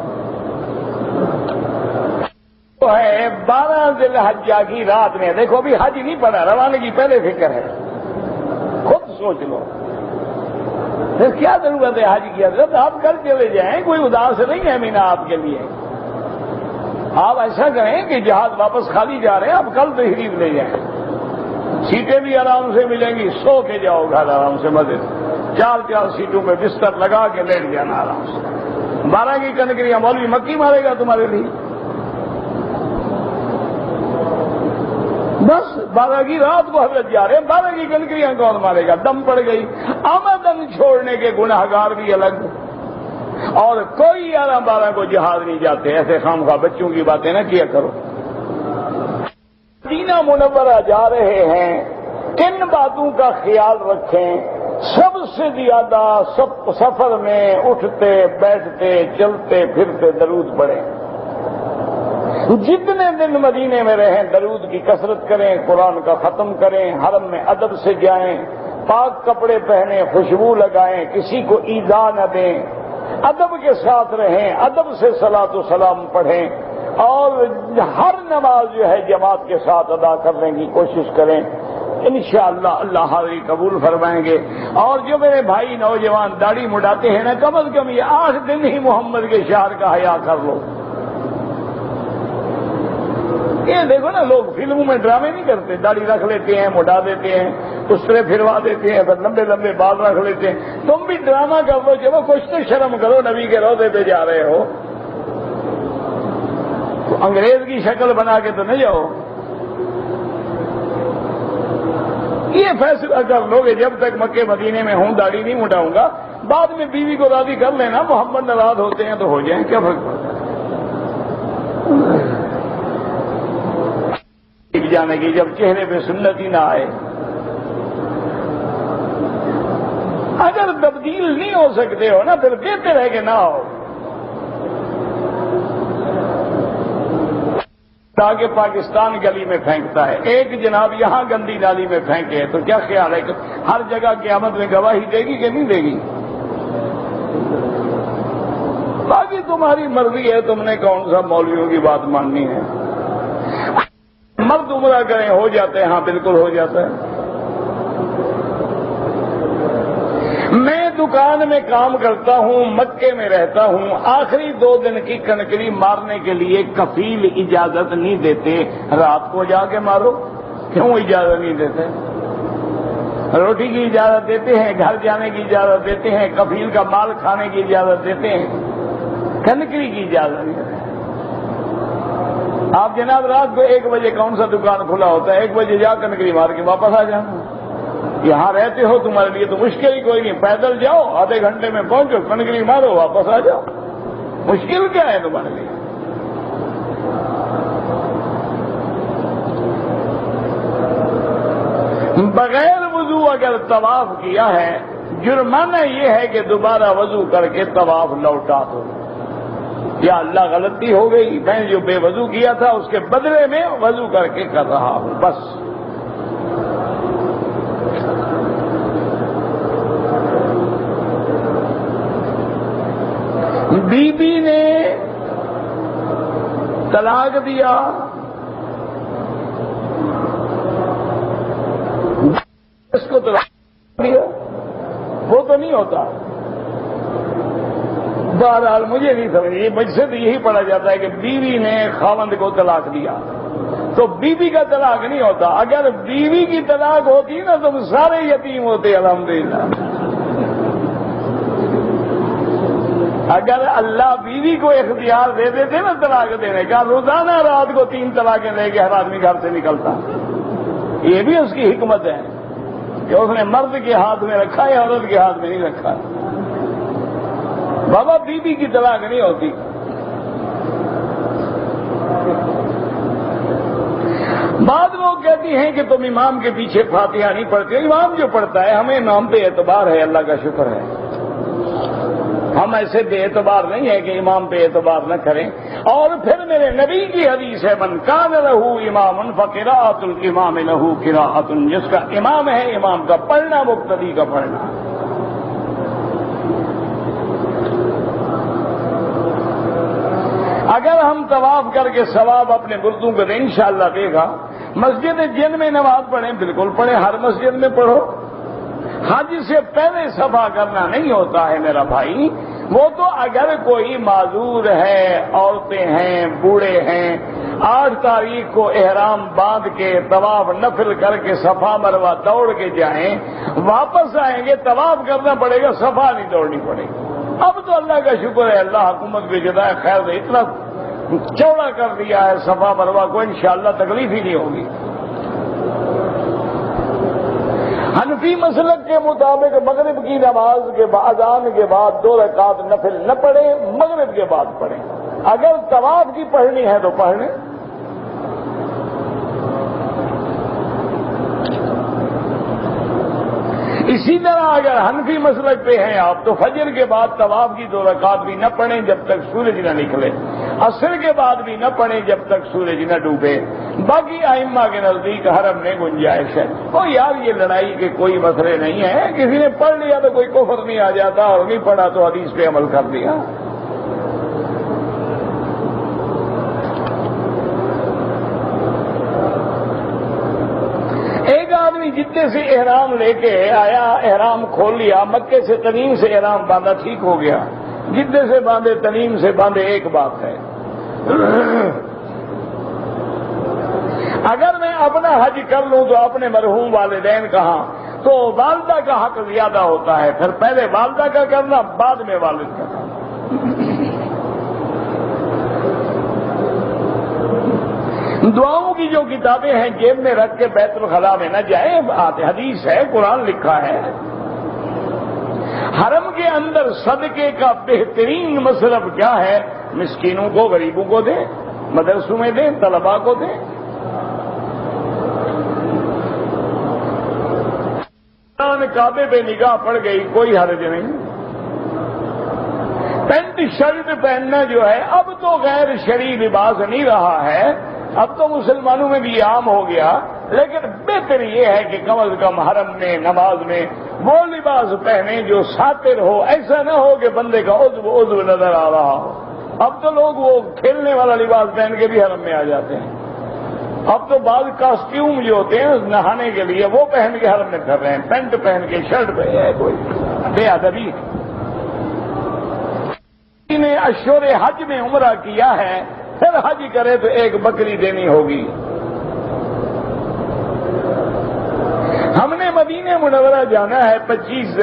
تو ہے 12 ذی الحجہ کی رات میں، دیکھو ابھی حج نہیں پڑا، روانگی پہلے فکر ہے، خود سوچ لو پھر کیا ضرورت ہے حج کی؟ حضرت آپ کل چلے جائیں، کوئی اداس نہیں ہے مینا آپ کے لیے۔ آپ ایسا کریں کہ جہاز واپس خالی جا رہے ہیں، آپ کل تشریف لے جائیں، سیٹیں بھی آرام سے ملیں گی، سو کے جاؤ گھر آرام سے، مزے 4 سیٹوں میں بستر لگا کے لیٹ جانا آرام سے۔ 12 کی کنکریاں مولوی مکی مارے گا تمہارے لیے، بس 12 کی رات کو حضرت جا رہے ہیں، 12 کی کنکریاں کون مارے گا؟ دم پڑ گئی، آمدن چھوڑنے کے گناہگار بھی الگ، اور کوئی 11-12 کو جہاز نہیں جاتے، ایسے خامخواہ بچوں کی باتیں نہ کیا کرو۔ مدینہ منورہ جا رہے ہیں، کن باتوں کا خیال رکھیں؟ سب سے زیادہ سفر میں اٹھتے بیٹھتے چلتے پھرتے درود پڑھیں، جتنے دن مدینے میں رہیں درود کی کثرت کریں، قرآن کا ختم کریں، حرم میں ادب سے جائیں، پاک کپڑے پہنیں، خوشبو لگائیں، کسی کو ایذا نہ دیں، ادب کے ساتھ رہیں، ادب سے صلاۃ و سلام پڑھیں، اور ہر نماز جو ہے جماعت کے ساتھ ادا کرنے کی کوشش کریں، انشاءاللہ اللہ حاضری قبول فرمائیں گے۔ اور جو میرے بھائی نوجوان داڑھی مڈاتے ہیں نا، کم از کم یہ 8 دن ہی محمد کے شعر کا حیا کر لو۔ یہ دیکھو نا، لوگ فلموں میں ڈرامے نہیں کرتے، داڑھی رکھ لیتے ہیں، مڈا دیتے ہیں، اس طرح پھروا دیتے ہیں، پھر لمبے لمبے بال رکھ لیتے ہیں۔ تم بھی ڈرامہ کر لو، چلو کچھ تو شرم کرو، نبی کے روضے پہ جا رہے ہو، تو انگریز کی شکل بنا کے تو نہیں جاؤ۔ یہ فیصلہ کر لو کہ جب تک مکے مدینے میں ہوں داڑھی نہیں مڈاؤں گا، بعد میں بیوی کو راضی کر لینا، محمد ناراض ہوتے ہیں تو ہو جائیں، کیا فرق پڑتا ہے جانے کی، جب چہرے پہ سنت ہی نہ آئے۔ اگر تبدیل نہیں ہو سکتے ہو نا، پھر بہتر ہے کہ نہ ہو۔ تاکہ پاکستان گلی میں پھینکتا ہے، ایک جناب یہاں گندی نالی میں پھینکے، تو کیا خیال ہے کہ ہر جگہ قیامت میں گواہی دے گی کہ نہیں دے گی؟ باقی تمہاری مرضی ہے، تم نے کون سا مولویوں کی بات ماننی ہے۔ مرد عمرہ کریں ہو جاتے ہیں، ہاں بالکل ہو جاتا ہے۔ میں دکان میں کام کرتا ہوں، مکے میں رہتا ہوں، آخری 2 دن کی کنکری مارنے کے لیے کفیل اجازت نہیں دیتے، رات کو جا کے مارو۔ کیوں اجازت نہیں دیتے؟ روٹی کی اجازت دیتے ہیں، گھر جانے کی اجازت دیتے ہیں، کفیل کا مال کھانے کی اجازت دیتے ہیں، کنکری کی اجازت نہیں دیتے۔ آپ جناب رات کو 1 بجے کون سا دکان کھلا ہوتا ہے؟ 1 بجے جا کنکری مار کے واپس آ جانا۔ یہاں رہتے ہو، تمہارے لیے تو مشکل ہی کوئی نہیں، پیدل جاؤ، آدھے گھنٹے میں پہنچو، کنکری مارو، واپس آ جاؤ۔ مشکل کیا ہے تمہارے لیے؟ بغیر وضو اگر طواف کیا ہے، جرمانہ یہ ہے کہ دوبارہ وضو کر کے طواف لوٹا دو۔ یا اللہ غلطی ہو گئی، میں جو بے وضو کیا تھا اس کے بدلے میں وضو کر کے کر رہا ہوں، بس۔ بی بی نے طلاق دیا، اس کو طلاق دیا، وہ تو نہیں ہوتا۔ بہرحال مجھے نہیں سمجھ، مجھ سے تو یہی پڑھا جاتا ہے کہ بیوی نے خاوند کو طلاق دیا تو بیوی کا طلاق نہیں ہوتا۔ اگر بیوی کی طلاق ہوتی نا تو سارے یتیم ہوتے الحمدللہ۔ اگر اللہ بیوی کو اختیار دے دیتے نا طلاق دینے کا، روزانہ رات کو 3 طلاقیں لے کے ہر آدمی گھر سے نکلتا۔ یہ بھی اس کی حکمت ہے کہ اس نے مرد کے ہاتھ میں رکھا ہے، عورت کے ہاتھ میں نہیں رکھا۔ بابا بیوی کی طلاق نہیں ہوتی۔ بعض لوگ کہتی ہیں کہ تم امام کے پیچھے فاتحہ نہیں پڑھتے۔ امام جو پڑھتا ہے، ہمیں امام پہ اعتبار ہے، اللہ کا شکر ہے۔ ہم ایسے بے اعتبار نہیں ہے کہ امام پہ اعتبار نہ کریں۔ اور پھر میرے نبی کی حدیث ہے، من کان لہ امام فقراءۃ الامام لہ قراءۃ، جس کا امام ہے امام کا پڑھنا مقتدی کا پڑھنا۔ اگر ہم طواف کر کے ثواب اپنے مردوں کو دیں، انشاءاللہ دے گا۔ مسجد جن میں نماز پڑھیں بالکل پڑھیں، ہر مسجد میں پڑھو۔ حج سے پہلے صفا کرنا نہیں ہوتا ہے میرا بھائی، وہ تو اگر کوئی معذور ہے، عورتیں ہیں، بوڑھے ہیں، 8 تاریخ کو احرام باندھ کے طواف نفل کر کے صفا مروہ دوڑ کے جائیں، واپس آئیں گے طواف کرنا پڑے گا، صفا نہیں دوڑنی پڑے گی۔ اب تو اللہ کا شکر ہے، اللہ حکومت بھی جزائے خیر دے، اتنا چوڑا کر دیا ہے صفا مروہ کو، انشاءاللہ تکلیف ہی نہیں ہوگی۔ حنفی مسلک کے مطابق مغرب کی نماز کے اذان کے بعد 2 رکعت نفل نہ پڑھیں، مغرب کے بعد پڑھیں۔ اگر طواف کی پڑھنی ہے تو پڑھ لیں۔ اسی طرح اگر حنفی مسلک پہ ہیں آپ تو فجر کے بعد طواف کی 2 رکعت بھی نہ پڑھیں جب تک سورج نہ نکلے، عصر کے بعد بھی نہ پڑھیں جب تک سورج نہ ڈوبے۔ باقی ائمہ کے نزدیک حرم میں گنجائش ہے۔ او یار یہ لڑائی کے کوئی مسئلے نہیں ہے، کسی نے پڑھ لیا تو کوئی کفر نہیں آ جاتا، اور نہیں پڑھا تو حدیث پہ عمل کر دیا۔ جتنے سے احرام لے کے آیا، احرام کھول لیا، مکے سے تنیم سے احرام باندھا، ٹھیک ہو گیا۔ جتنے سے باندھے تنیم سے باندھے، ایک بات ہے، اگر میں اپنا حج کر لوں تو اپنے مرحوم والدین کہاں، تو والدہ کا حق زیادہ ہوتا ہے، پھر پہلے والدہ کا کرنا، بعد میں والد کا کرنا۔ دعاؤں کی جو کتابیں ہیں جیب میں رکھ کے بیت الخلاء میں نہ جائیں، حدیث ہے، قرآن لکھا ہے۔ حرم کے اندر صدقے کا بہترین مصرف کیا ہے؟ مسکینوں کو، غریبوں کو دیں، مدرسوں میں دیں، طلباء کو دیں۔ کعبے پہ نگاہ پڑ گئی، کوئی حرج نہیں۔ پینٹ شرٹ پہننا جو ہے اب تو غیر شرعی لباس نہیں رہا ہے، اب تو مسلمانوں میں بھی یہ عام ہو گیا، لیکن بہتر یہ ہے کہ کم از کم حرم میں نماز میں وہ لباس پہنے جو ساتر ہو، ایسا نہ ہو کہ بندے کا عضو نظر آ رہا ہو۔ اب تو لوگ وہ کھیلنے والا لباس پہن کے بھی حرم میں آ جاتے ہیں۔ اب تو بعض کاسٹیوم جو ہوتے ہیں نہانے کے لیے وہ پہن کے حرم میں پھر رہے ہیں، پینٹ پہن کے، شرٹ پہن ہے، کوئی بے ادبی۔ نے اشور حج میں عمرہ کیا ہے، پھر حج کرے تو ایک بکری دینی ہوگی۔ ہم نے مدینہ منورہ جانا ہے 25 ذی